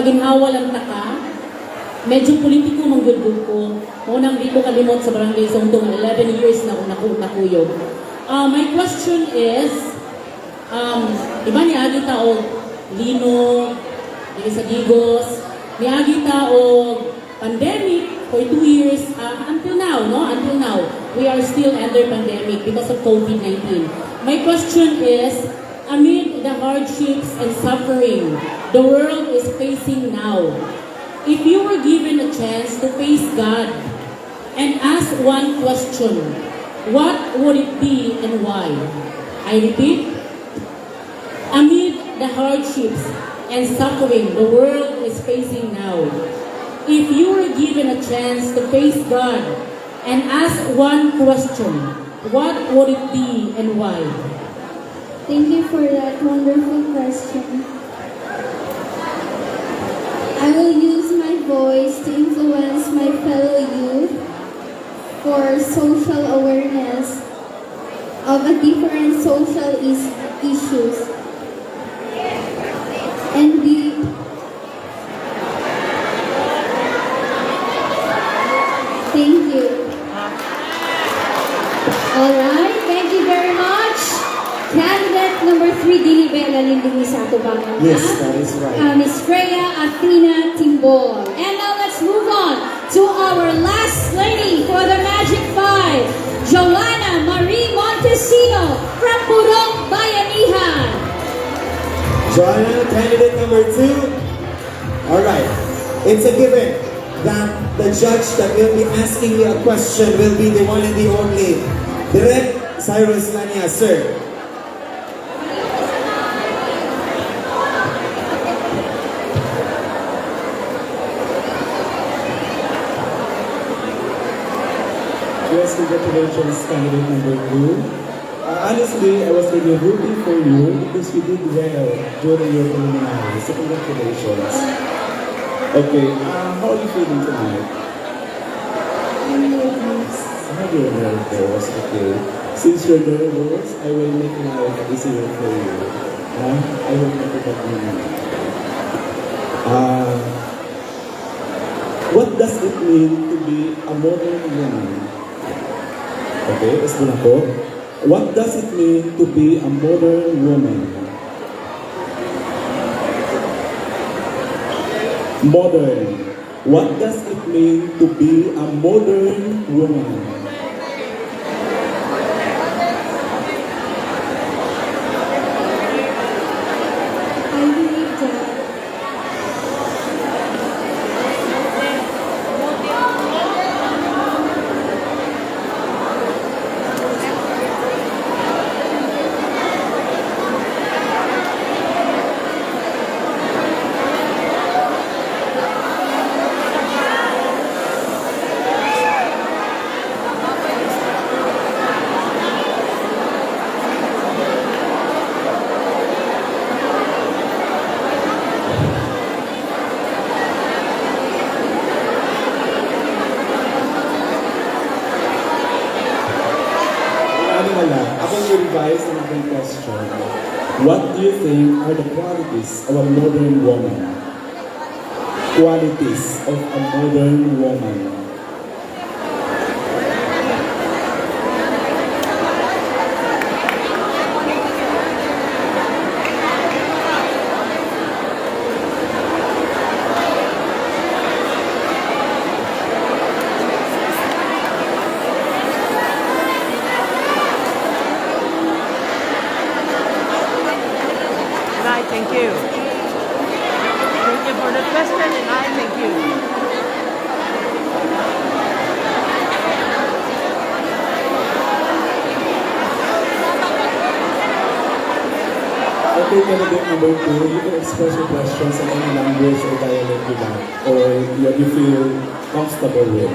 ginhawa lang taka? Medyo politiko manggulgul ko. Unang di ko kalimot sa Barangay Zone 2, 11 years na akong nakuyog. My question is, di ba niagi ta og lino, dili sa Digos, niagi ta og pandemic for 2 years until now, no? Until now, we are still under pandemic because of COVID-19. My question is, amid the hardships and suffering the world is facing now, if you were given a chance to face God and ask one question, what would it be and why? I repeat, amid the hardships and suffering the world is facing now, if you were given a chance to face God and ask one question, what would it be and why? Thank you for that wonderful question. I will use my voice to influence my fellow youth for social awareness of a different social issues and be thank you. Alright, thank you very much. Candidate number 3, dili ba lalinding sa ato ba? Yes, that is right. Miss Freya Athena Timbol. And now let's move on to our last lady for the Magic 5, Joanna Marie Montesino from Purok Bayanihan. Joanna, candidate number 2. Alright, it's a given that the judge that will be asking you a question will be the one and the only Direct Cyrus Lania, sir. Yes, congratulations, candidate number 2. Honestly, I was really rooting for you because you did well during your preliminary. So congratulations. Okay, how are you feeling tonight? How do you nervous? Okay. Since you're nervous, I will make life easier for you. I will make it up to you. What does it mean to be a modern woman? Okay, let's go na po. What does it mean to be a modern woman? Modern. What does it mean to be a modern woman? I believe that Maraming alam. Ako yung revise ng aking question. What do you think are the qualities of a modern woman? Qualities of a modern woman. And I thank you. Thank you for the question, and I thank you. Okay, candidate number 2, you can express your questions in any language or dialect you like, or you feel comfortable with.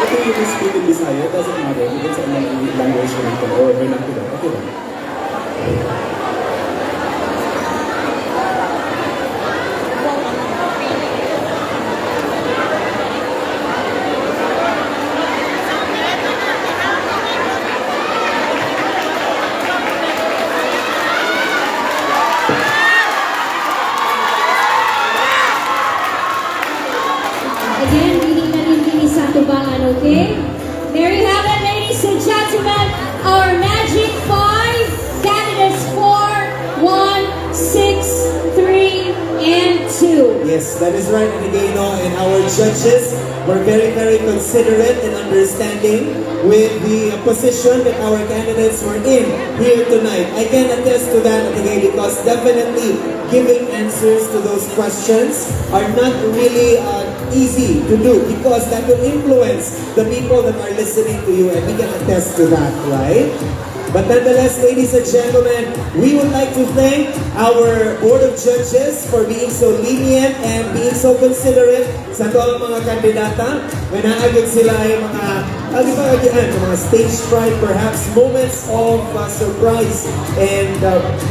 Okay, you can speak in Bisaya, it doesn't matter. You can say any language you like, or vernacular. Okay lang. Again, hindi na rin din sa tubangan, okay? There you have it, ladies and gentlemen. Our magic 5 candidates 4, 1, 6, 3, and 2. Yes, that is right, Anigeno, and our judges were very, very considerate and understanding with the position that our candidates were in here tonight. I can attest to that, Anigay, because definitely giving answers to those questions are not really easy to do, because that will influence the people that are listening to you, and we can attest to that, right? But nonetheless, ladies and gentlemen, we would like to thank our Board of Judges for being so lenient and being so considerate sa toong mga kandidata. When naagad sila ay mga stage fright, perhaps moments of surprise and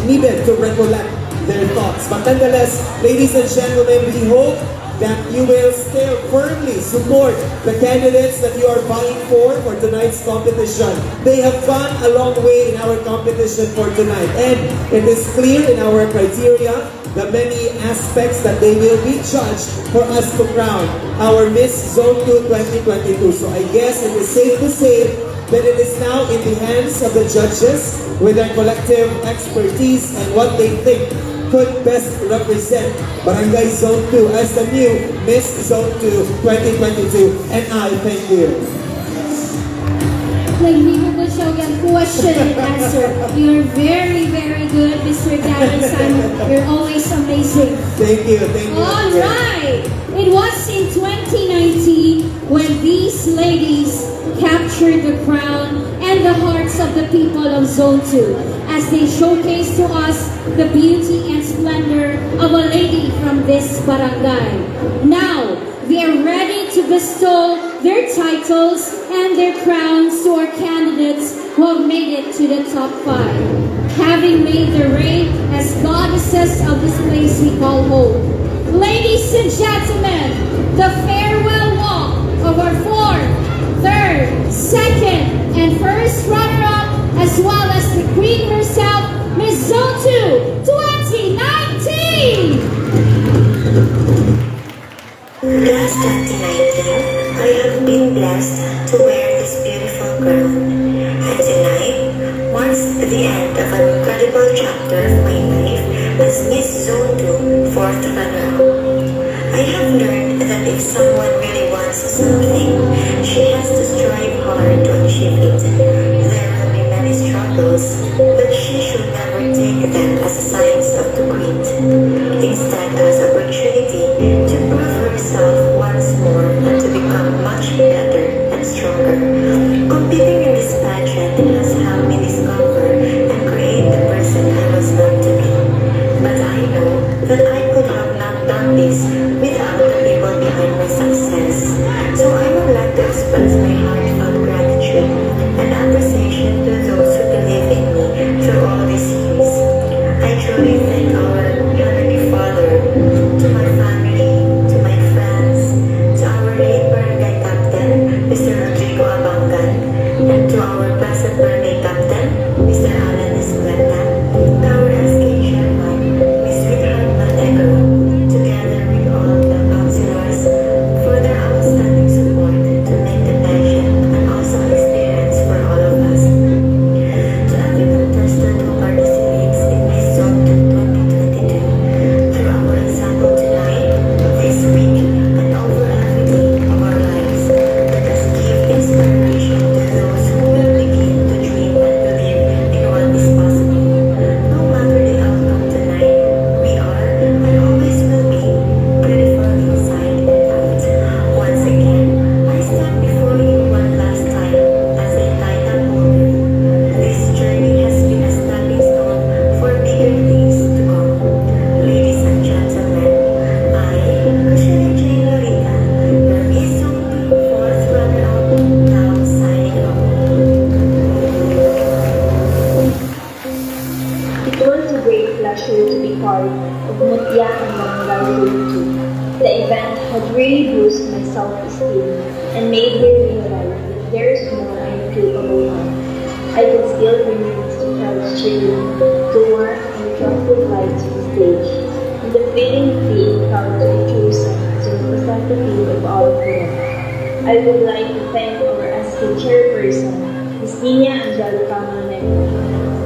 needed to recollect their thoughts. But nonetheless, ladies and gentlemen, we hope that you will still firmly support the candidates that you are vying for tonight's competition. They have gone a long way in our competition for tonight, and it is clear in our criteria the many aspects that they will be judged for us to crown our Miss Zone 2 2022. So I guess it is safe to say that it is now in the hands of the judges with their collective expertise and what they think could best represent Barangay Zone 2 as the new Miss Zone 2 2022. And I thank you. Like, hindi mo po siya yung question and answer. You're very, very good, Mr. Darren Simon. You're always amazing. Thank you, thank you. All right. It was in 2019 when these ladies captured the crown and the hearts of the people of Zone 2 as they showcased to us the beauty and splendor of a lady from this barangay. Now, they are ready to bestow their titles and their crowns to our candidates who have made it to the top 5. Having made the raid as goddesses of this place we call home. Ladies and gentlemen, the farewell walk of our 4th, 3rd, 2nd, and 1st runner-up, as well as the Queen herself, Miss Zone 2 2019! Last 2019, I have been blessed to wear this beautiful crown. And tonight marks the end of an incredible chapter of my life as Miss Zone 2 4th runner-up. I have learned that if someone really wants something, she has to strive hard to achieve it. There will be many struggles, but she should never take them as signs of to quit. Instead, as opportunity to prove herself once more and to become much better and stronger. event had really boosted my self-esteem and made me realize that there's more I am capable of. I can still bring Mr. Crowd's cheering, the warm and attractive lights to the stage, and the feeling of being proud to be chosen as a representative of all of them. I would like to thank our SK chairperson, Ms. Nina Angelica Maneco.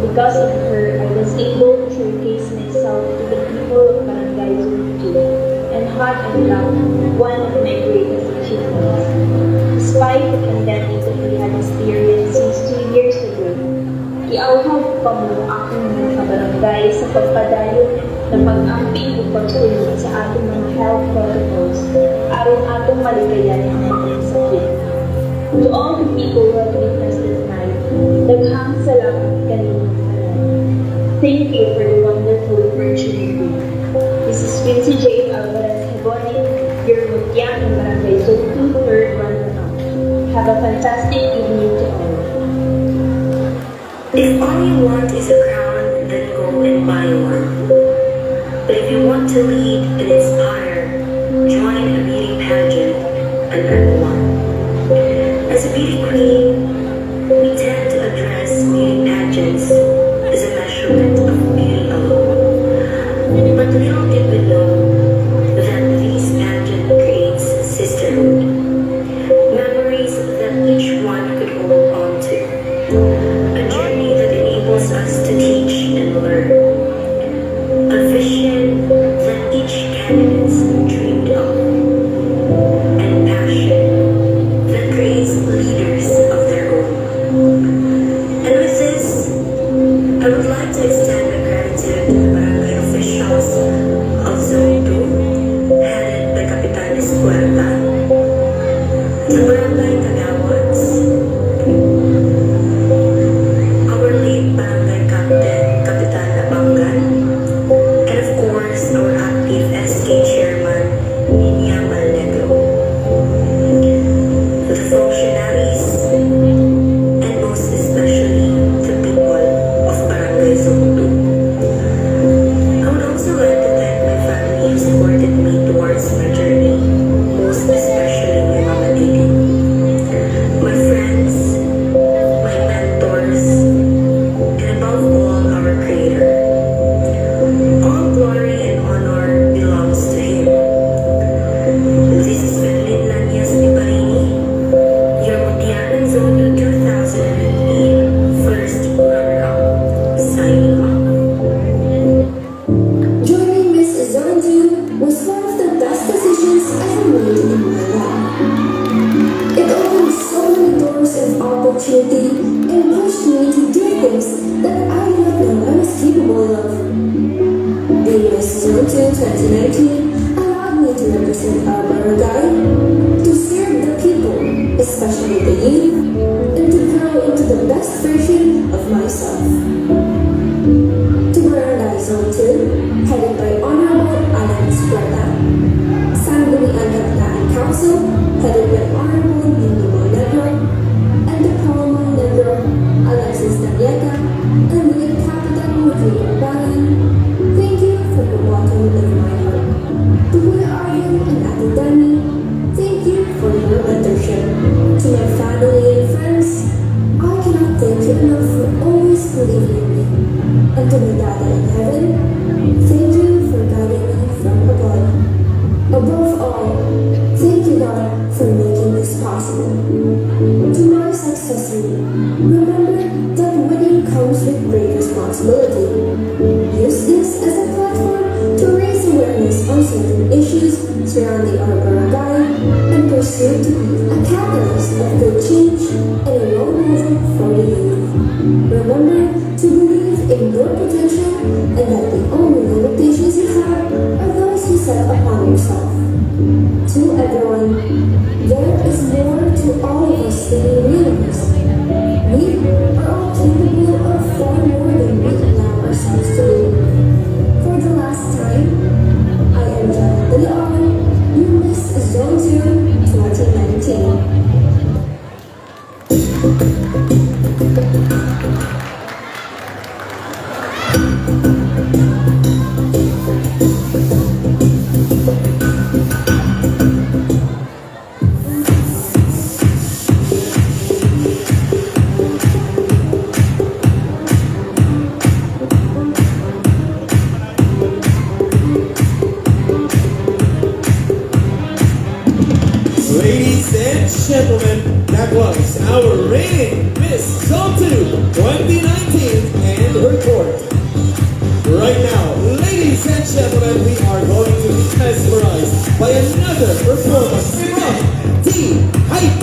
Because of her, I was able to showcase myself to the people of Barangay Zone 2 and had unlocked one of my greatest achievements. Despite the pandemic that we had experienced since 2 years ago, giauhaw pa mo ang aking mga kabarangay sa pagpadayon na pag-amping o pagsunod sa ating mga health protocols aron atong maligayan ang mga sakit. To all the people who have witnessed this night, daghang salamat kanino. Thank you for the wonderful opportunity. This is Quincy J. Alvarez Heboni, your Mutya in Barangay Zone 2, third runner-up. Have a fantastic evening to all. If all you want is a crown, then go and buy one. But if you want to lead and inspire, join a beauty pageant and earn one. As a beauty queen, we tend to address beauty pageants as a measurement of beauty alone. But little did we know that these pageant creates sisterhood, memories that each one could hold on to, a journey that enables us to teach and learn, a vision that each candidate dreamed of, and passion that creates leaders of their own. And with this, I would like to extend my gratitude to the barangay officials of Zone 2, headed by Capitanes Puerta, the barangay Tagawats, our late barangay captain, Kapitan Abangan, and of course, our active SK chairman, Nina Malnegro, the functionaries, and most especially the people of Barangay Zone 2. I would also like to thank my family who supported me towards my journey, most especially my mama Didi, my friends, my mentors, and above all, our Creator. All glory and honor belongs to Him. This is Madeline Lanyas Piparini, your Mutianan Zone 2 2015 first runner-up, signing off. Joining Miss Zone 2 was one of the best decisions I have made in my life. It opened so many doors of opportunity and pushed me to do things that I didn't know I was capable of. Being Miss Zone 2 2019 allowed me to represent our barangay, to serve the people, especially the youth, and to grow into the best version of myself. To Barangay Zone 2, headed by Honorable Alex Puerta, Sangguniang Kapitaan Council, headed by Honorable Nino Monegro, and the Paul Monegro, Alexis Nariega, and the Capitan Rodrigo Bayan, thank you for the welcome of my heart. To Kuya Aryan and Ate Dani, thank you for your mentorship. To my family and friends, I cannot thank you enough for always believing in me. And to my Daddy in heaven, thank you for guiding me from above. Above all, thank you God for making this possible. To my successor, remember that winning comes with great responsibility. Use this as a platform to raise awareness on certain issues surrounding our barangay and pursue to be a catalyst of good change and a role model for the youth. Remember to believe in your potential and that the only limitations you have are those you set upon yourself. To everyone, there is more to all of us than we realize. We are all capable of far more than we allow ourselves to do. For the last time, I am Janet De Leon, your Miss Zone 2 2019. Ladies and gentlemen, that was our reigning Miss Zone 2 2019 and her court. Right now, ladies and gentlemen, we are going to be mesmerized by another performance from T-Hype.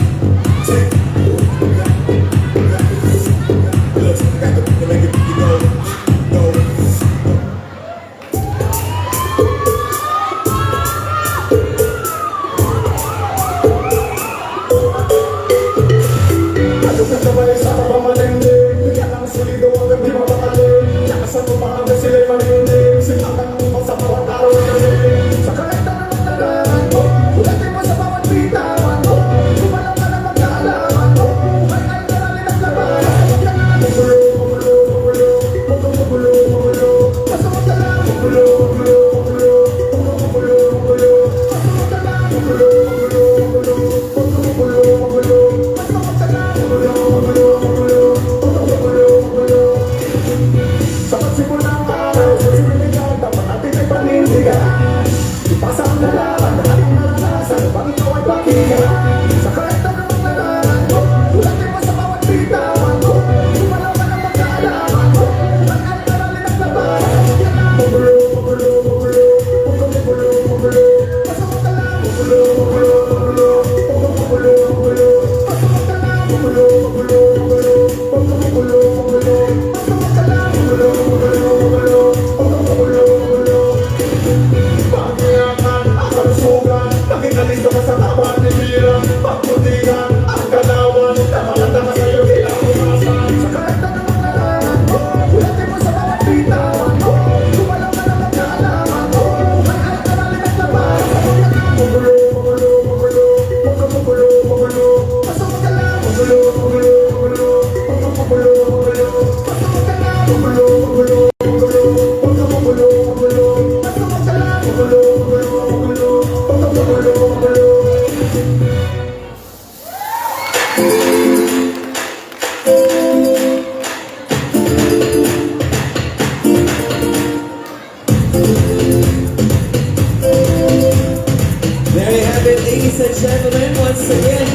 There you have it, ladies and gentlemen. Once again,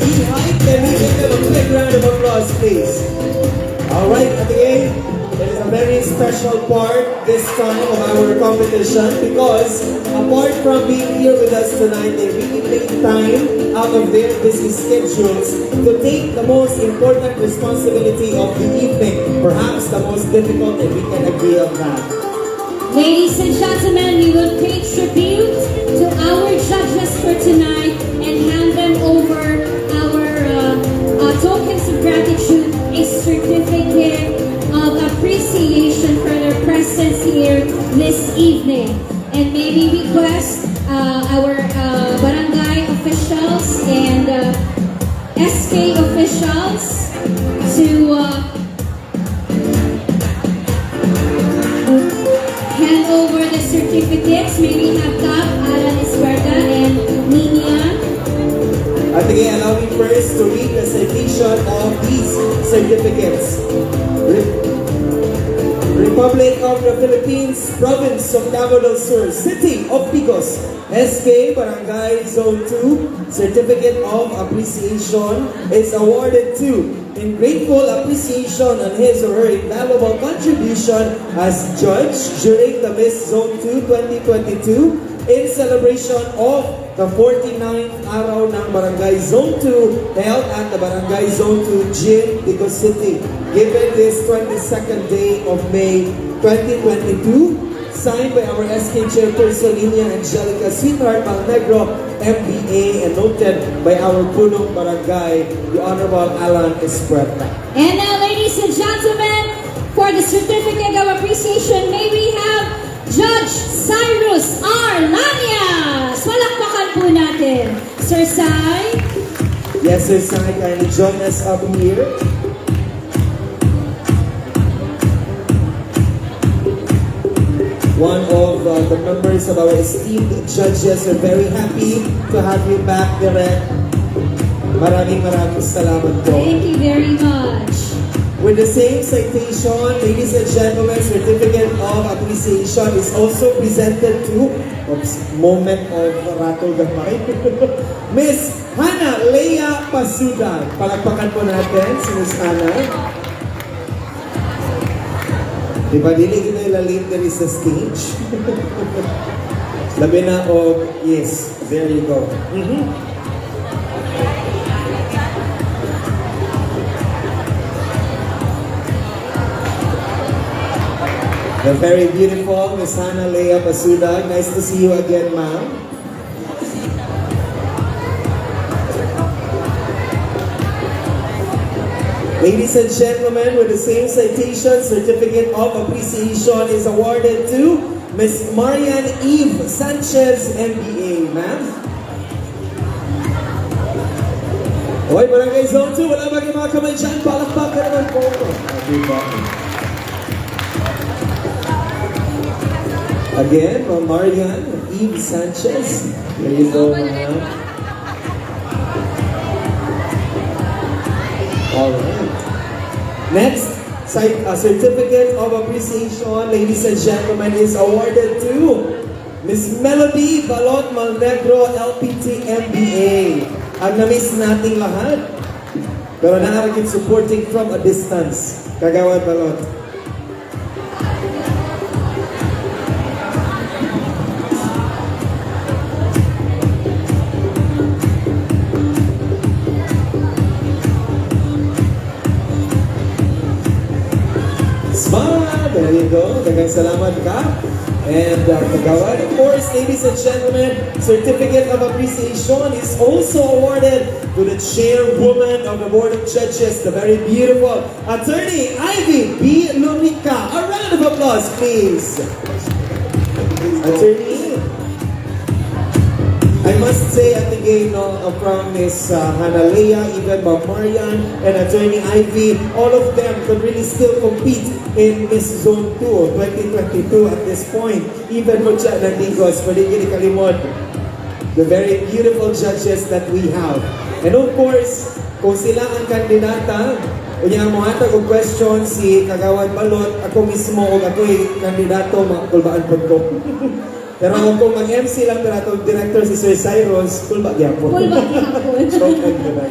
T-Hype, can we give them a quick round of applause, please? Alright, at the end, it is a very special part this time of our competition because apart from being here with us tonight, they really take time out of their busy schedules to take the most important responsibility of the evening, perhaps the most difficult, and we can agree on that. Ladies and gentlemen, we will pay tribute to our judges for tonight and hand them over our tokens of gratitude, a certificate of appreciation for their presence here this evening. And maybe request our barangay officials and SK officials to hand over the certificates. May we have Kap, Alan Esparta, and Nina. At again, allow me first to read the citation of these certificates. Republic of the Philippines, Province of Davao del Sur, City of Picos, SK Barangay Zone 2, Certificate of Appreciation is awarded to in grateful appreciation on his or her invaluable contribution as judge during the Miss Zone 2 2022 in celebration of the 49th araw ng Barangay Zone 2 held at the Barangay Zone 2 Gym, Picos City, given this 22nd day of May 2022, signed by our SK Chairperson Lilia Angelica Sweetheart Malnegro, MBA, and noted by our punong barangay, the Honorable Alan Esparta. And now, ladies and gentlemen, for the certificate of appreciation, may we have Judge Cyrus R. Lanias. Palakpakan po natin. Sir Sai. Yes, Sir Sai, kindly join us up here. One of the members of our esteemed judges are very happy to have you back, Direk. Maraming salamat po. Thank you very much. With the same citation, ladies and gentlemen, Certificate of Appreciation is also presented to Oops, moment of rattle gamay. Miss Hana Leia Pasudan. Palakpakan po natin si Miss Hana. Diba, dili kita ilalim diri sa stage. Labi na o, yes, there you go. The very beautiful Miss Hana Leia Pasudag. Nice to see you again, ma'am. Ladies and gentlemen, with the same citation, certificate of appreciation is awarded to Miss Marian Eve Sanchez, MBA, ma'am. Hoy, Barangay Zone 2, wala ba kayo mga kamay dyan? Palakpakan naman po. Diba? Again, Marian Eve Sanchez. There you go, ma'am. Alright. Next, certificate of appreciation, ladies and gentlemen, is awarded to Miss Melody Balot Malnegro, LPT MBA. Ang na-miss nating lahat. Pero naaragin supporting from a distance. Kagawad Balot. Smile! There you go. Daghang salamat ka. And kagawad, of course, ladies and gentlemen, certificate of appreciation is also awarded to the chairwoman of the Board of Judges, the very beautiful Attorney Ivy B. Lumica. A round of applause, please. Attorney, I must say at the game from Miss Hana Leia, even Bob Marian, and Attorney Ivy, all of them could really still compete in Miss Zone 2 2022 at this point. Even with Chad Nandigos, pwede hindi kalimot the very beautiful judges that we have. And of course, kung sila ang kandidata, unya mo hatag og question si Kagawad Balot, ako mismo o ako'y kandidato, makulbaan po ko. Pero kung mag-MC lang pero atong director si Sir Cyrus, kulba gyapon. Kulba gyapon.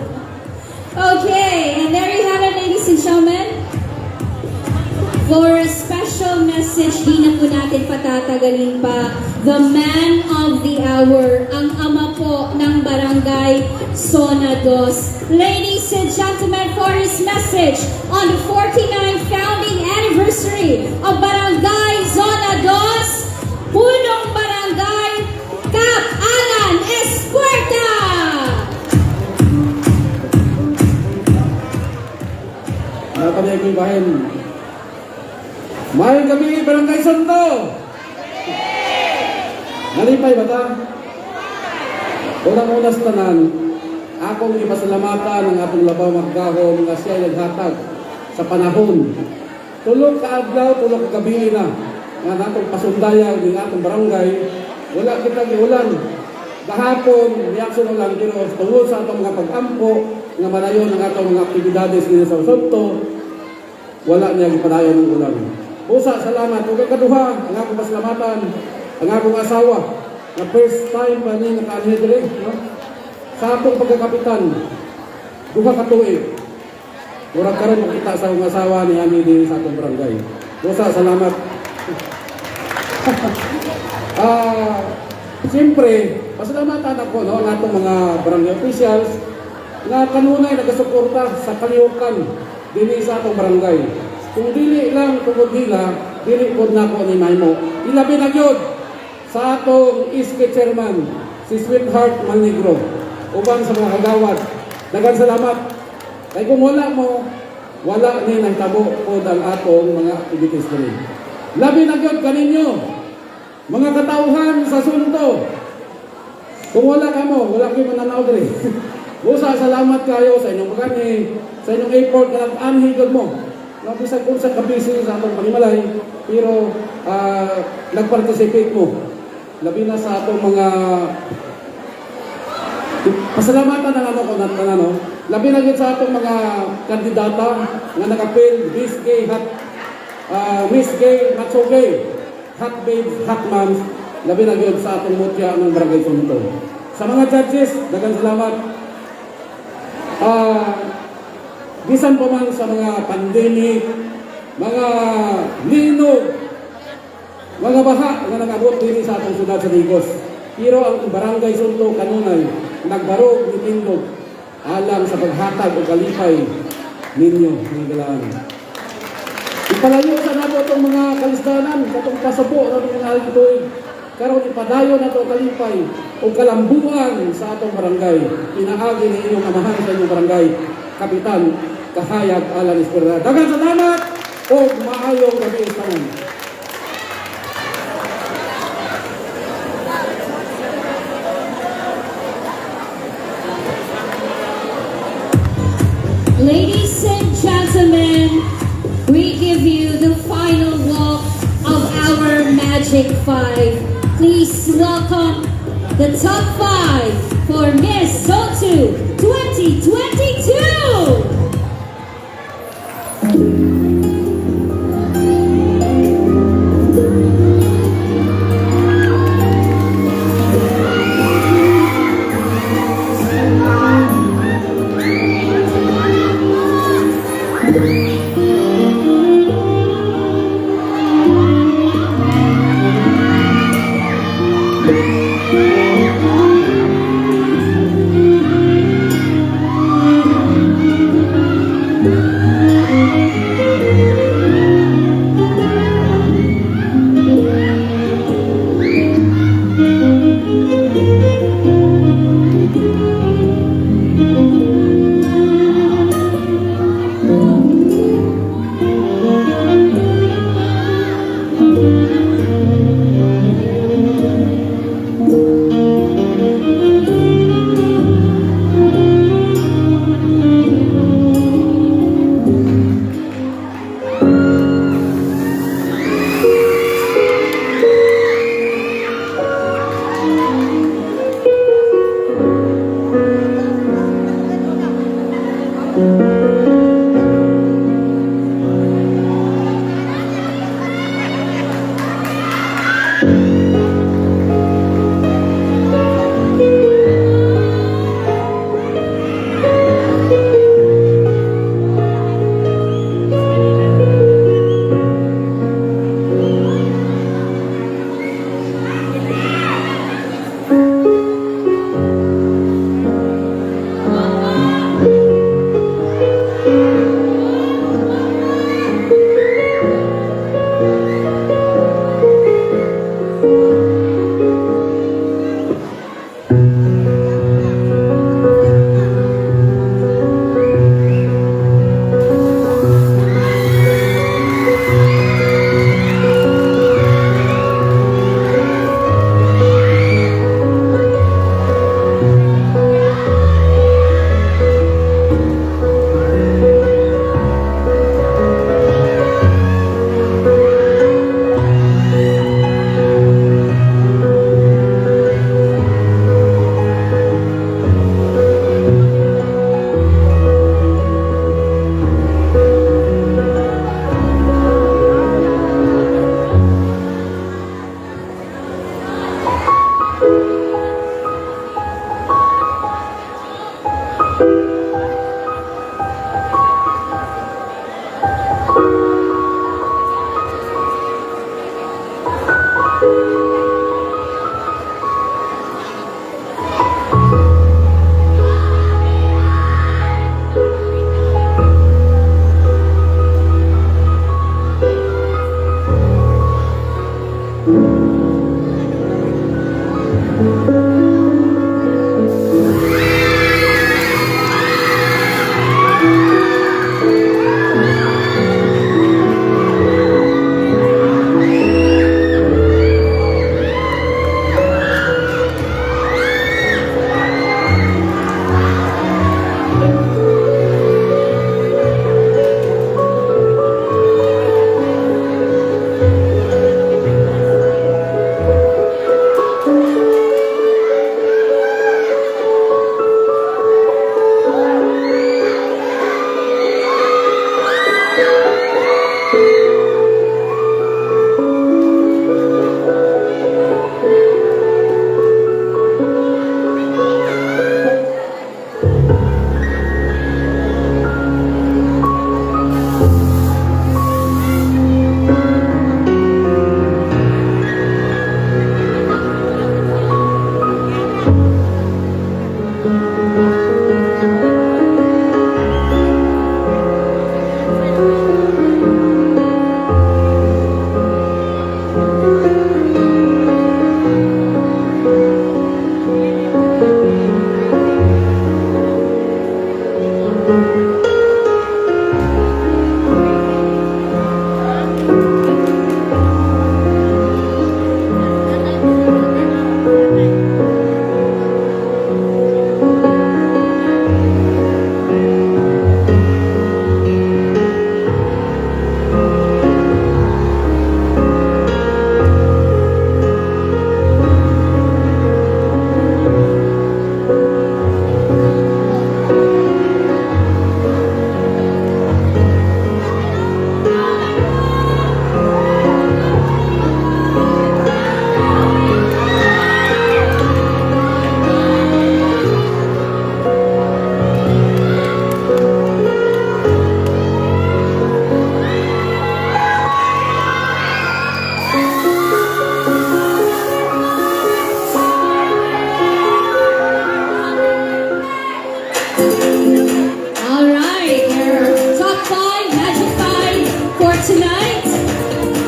Okay, and there you have it, ladies and gentlemen. For a special message, di na po natin patatagalin pa, the man of the hour, ang ama po ng Barangay Zona 2. Ladies and gentlemen, for his message on the 49th founding anniversary of Barangay Zona 2, Punong Barangay, Cap Alan Espuerta! Kami ay bahin. May kami Barangay Santo. Nalipay ba ta? Unang-una sa tanan, akong ipasalamatan ang atong labaw magkahon nga siya naghatag sa panahon. Tulog ka adlaw, tulog ka gabi na. Nga natong pasundayag ng atong barangay, wala kita giulan. Kahapon, reaksyon lang pero tungod sa atong mga pag-ampo, nga manayon ang atong mga aktibidades dito sa Santo, wala niya gipadayon ng ulan. Usa, salamat. Huwag kaduha, ang akong pasalamatan, ang akong asawa, na first time pa niya naka-anhidre, no? Sa atong pagkakapitan, duha katuig. Murag karon makita sa akong asawa ni Ani din sa atong barangay. Usa, salamat. Siyempre, pasalamatan ako, no, ang atong mga barangay officials na kanunay nagasuporta sa kalihukan din sa atong barangay. Kung dili lang tungod nila, dili po na ako ni Maymo. Ilabi na yun sa atong ISKE chairman, si Sweetheart Malnegro, uban sa mga kagawad. Daghang salamat. Kaya kung wala mo, wala ni nagtabo po ang atong mga activities ko rin. Labi na yun kaninyo, mga katauhan sa Sunto. Kung wala ka mo, wala kayo mananaw rin. Usa, salamat kayo sa inyong magani, sa inyong effort na nag-anhigod mo. Nabisag kung sa kabisi sa atong panimalay, pero nag-participate mo. Labi na sa atong mga pasalamatan ng ano ko na labi na yun sa atong mga kandidata nga nag-appeal, Miss Gay, Not So Gay, Hot Babes, Hot Moms, labi na gyud sa atong mutya ng Barangay Sunto. Sa mga judges, daghang salamat. Bisan pa man sa mga pandemic, mga linog, mga baha nga nag-abot din sa atong syudad sa Digos. Pero ang Barangay Sunto kanunay nagbarog ni tindog alang sa paghatag o kalipay ninyo ng galaan. Ipalayo sa nato itong mga kalisdanan, katong pasabo na itong naling tuig. Karon ipadayo na ito kalipay o kalambuan sa atong barangay. Inaagi ni inyong amahan sa inyong barangay, Kapitan Kahayag Alan Esperada. Daghang salamat o maayong gabi sa tanan. Ladies and gentlemen, we give you the final walk of our Magic 5. Please welcome the top 5 for Miss Zone 2 2022!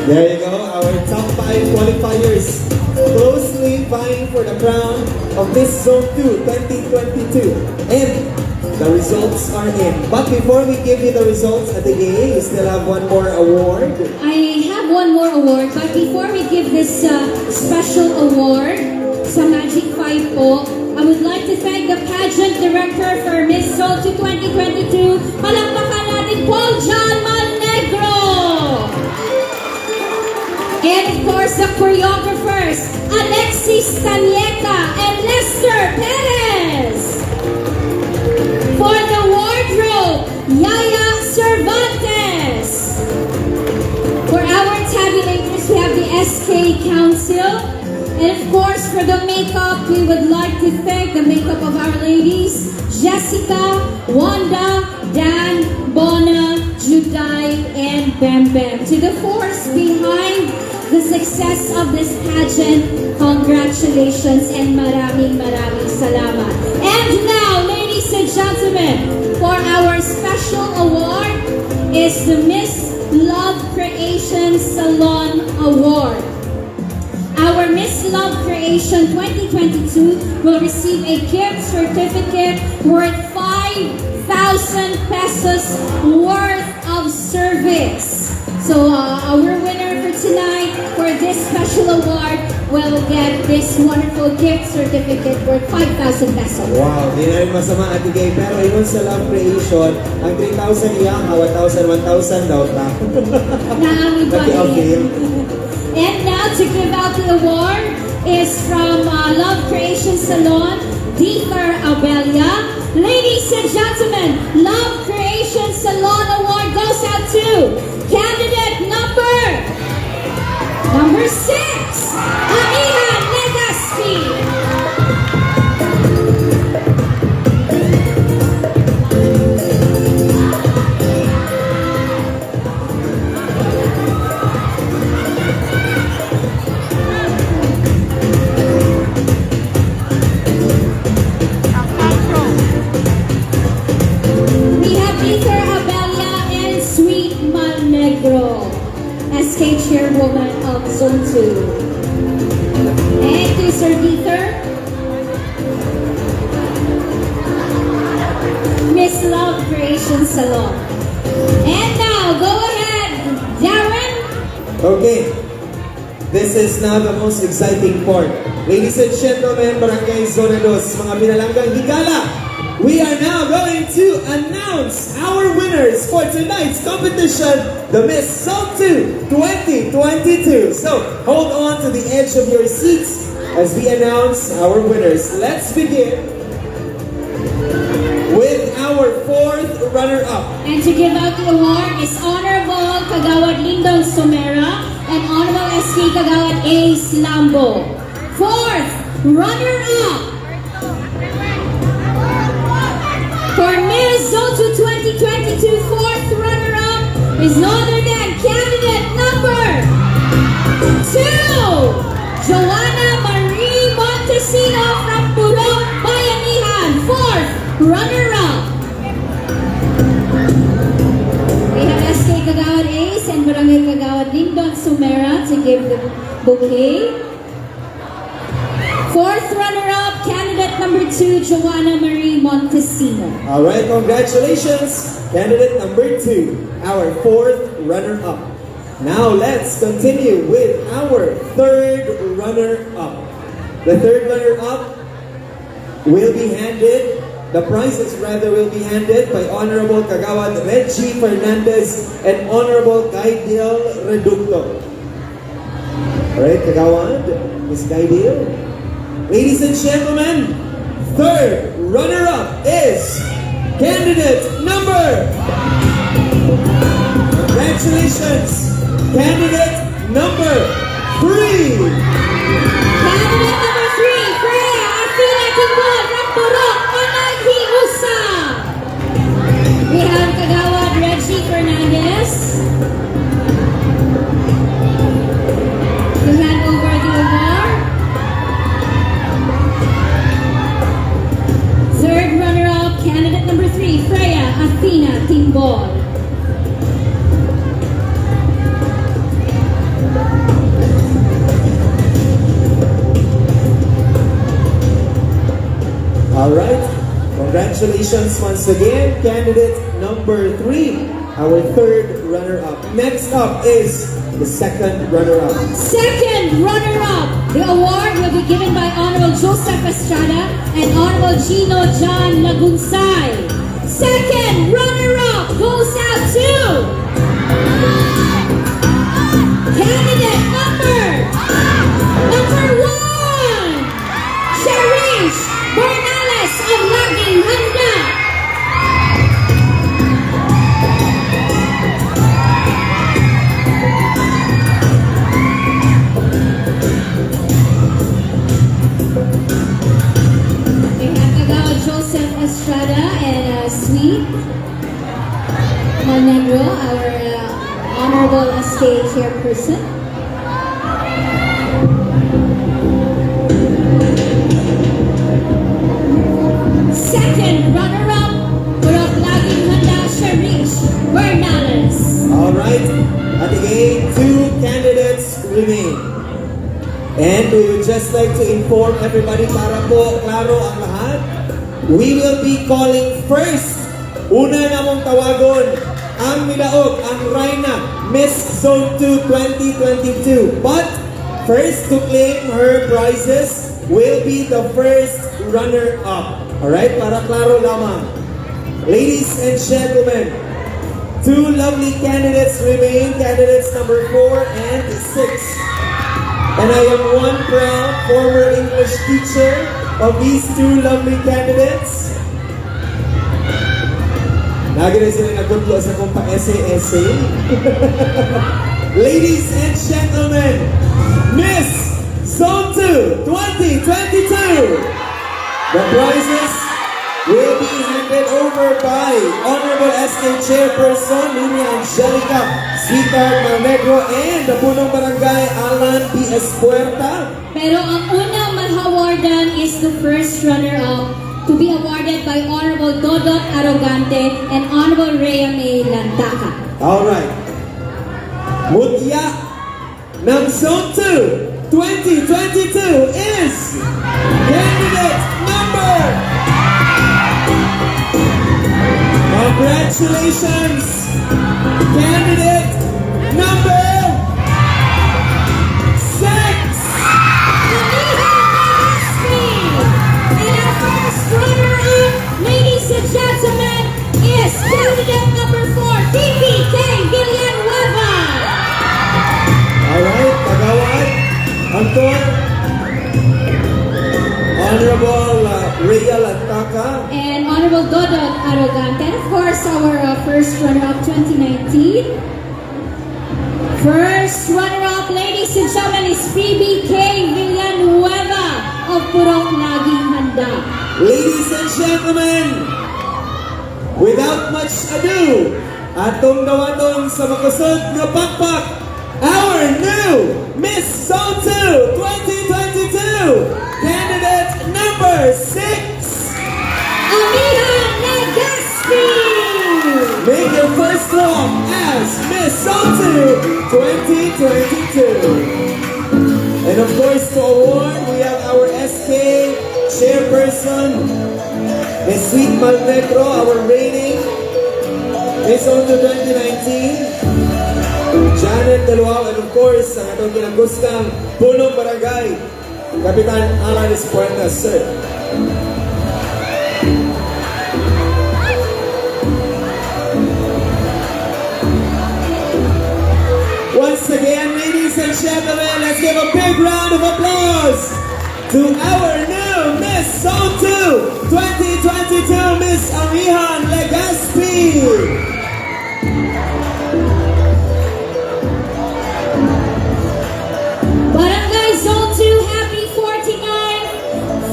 There you go, our top 5 qualifiers closely vying for the crown of Miss Zone 2 2022. And the results are in. But before we give you the results at the game, we still have one more award. I have one more award, but before we give this special award sa Magic 5 po, I would like to thank the pageant director for Miss Zone 2 2022. Palakpakan natin Paul John Malnegro! And of course, the choreographers, Alexis Tanieta and Lester Perez. For the wardrobe, Yaya Cervantes. For our tabulators, we have the SK Council. And of course, for the makeup, we would like to thank the makeup of our ladies, Jessica, Wanda, Dan, Bona, Juday, and Bem Bem. To the force behind the success of this pageant, congratulations and maraming salamat. And now, ladies and gentlemen, for our special award is the Miss Love Creation Salon Award. Our Miss Love Creation 2022 will receive a gift certificate worth 5,000 pesos worth of service. So our winner for tonight for this special award will get this wonderful gift certificate worth 5,000 pesos. Wow, di na rin masama Ate Gay. Pero yun sa Love Creation, ang 3,000 niya, 1,000 daw ta. Naami pa Okay. And now to give out the award is from Love Creation Salon, Dieter Abelia. Ladies and gentlemen, Love Creation Salon Award goes out to candidate number 6, Amiha Legaspi. SK Chairwoman of Zone 2. Thank you, Sir Dieter. Miss Love Creation Salon. And now, go ahead, Darren. Okay, this is now the most exciting part. Ladies and gentlemen, Barangay Zona 2, mga pinalanggang higala, we are now going to announce our winners for tonight's competition, the Miss Zone 2 2022. So, hold on to the edge of your seats as we announce our winners. Let's begin with our 4th runner-up. And to give out the award is Honorable Kagawad Lindon Somera and Honorable SK Kagawad Ace Lambo. 4th runner-up for Miss Zone 2 2022, 4th runner-up is no other than candidate number 2, Joanna Marie Montesino from Purong Bayanihan. 4. runner-up. We have SK Kagawad Ace and Barangay Kagawad Lindon Sumera to give the bouquet. Fourth runner-up, candidate number 2, Joanna Marie Montesino. All right, congratulations, candidate number 2, our fourth runner-up. Now let's continue with our third runner-up. The third runner-up will be handed, the prizes rather will be handed by Honorable Kagawad Reggie Fernandez and Honorable Gaidil Reducto. All right, Kagawad, Ms. Gaidil. Ladies and gentlemen, third runner-up is candidate number. Congratulations, candidate number 3. Candidate number 3, Freya Athena Timbol from Purok, Panaghi Usa. We have Kagawad Reggie Fernandez. To hand over the award. Third runner-up, candidate number 3, Freya Athena Timbol. All right, congratulations once again, candidate number 3, our third runner-up. Next up is the second runner-up. Second runner-up, the award will be given by Honorable Joseph Estrada and Honorable Gino John Lagunsay. Second runner-up goes out to candidate number 1, Cherish Bernales of Laging Handa. We have Kagawad Joseph Estrada and Sweet Monegro, our Honorable SK Chairperson. Second runner-up, Purok Laging Handa, Cherish Bernales. All right, at again, 2 candidates remain. And we would just like to inform everybody para po klaro ang lahat. We will be calling first. Una namong tawagon ang midaog, ang Rhina Miss Zone 2 2022. But first to claim her prizes will be the first runner-up. Alright, para klaro lamang. Ladies and gentlemen, 2 lovely candidates remain, candidates number 4 and 6. And I am one proud former English teacher of these 2 lovely candidates. Nagano sila nagutlo sa kong pa-essay-essay. Ladies and gentlemen, Miss Zone 2 2022. The prizes will be handed over by Honorable SK Chairperson Lini Angelica Sweetheart Monegro and the Punong Barangay Alan P. Espuerta. Pero ang unang mahawardan is the first runner-up to be awarded by Honorable Dodot Arrogante and Honorable Rhea May Lantaca. Alright. Mutya ng Zone 2 2022 is candidate number. Congratulations, candidate number 6. And our first runner-up, ladies and gentlemen, is candidate number 4, PPK Villanueva. Alright, Kagawad, Anton, Honorable Rhea Lantaca, And Honorable Dodot Arrogante. And of course, our first runner-up 2019. First runner-up, ladies and gentlemen, is Phoebe K. Villanueva of Purok Laging Handa. Ladies and gentlemen, without much ado, atong dawaton sa makusog nga pakpak, our new Miss Zone 2 2022, candidate number 6, Amiha make your first walk as Miss Zone 2 2022. And of course, to award, we have our SK chairperson, Miss Sweet Malnegro, our reigning Miss Zone 2 2019. Janet Daluao, and of course, ang atong kinagustang punong barangay, Kapitan Alan Espuertas, sir. Once again, ladies and gentlemen, let's give a big round of applause to our new Miss Zone 2 2022, Miss Arihan Legaspi. Barangay Zone 2, happy 49th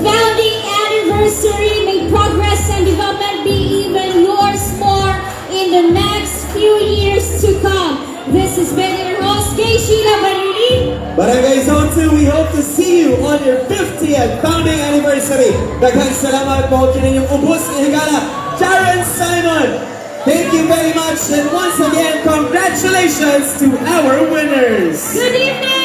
founding anniversary. May progress and development be even yours more in the next few years to come. This has been your host, Gay Sheila Barili. Barangay Zone 2, we hope to see you on your 50th founding anniversary. Daghang salamat po kininyong ubos ni Higala, Jaren Simon. Thank you very much, and once again, congratulations to our winners. Good evening.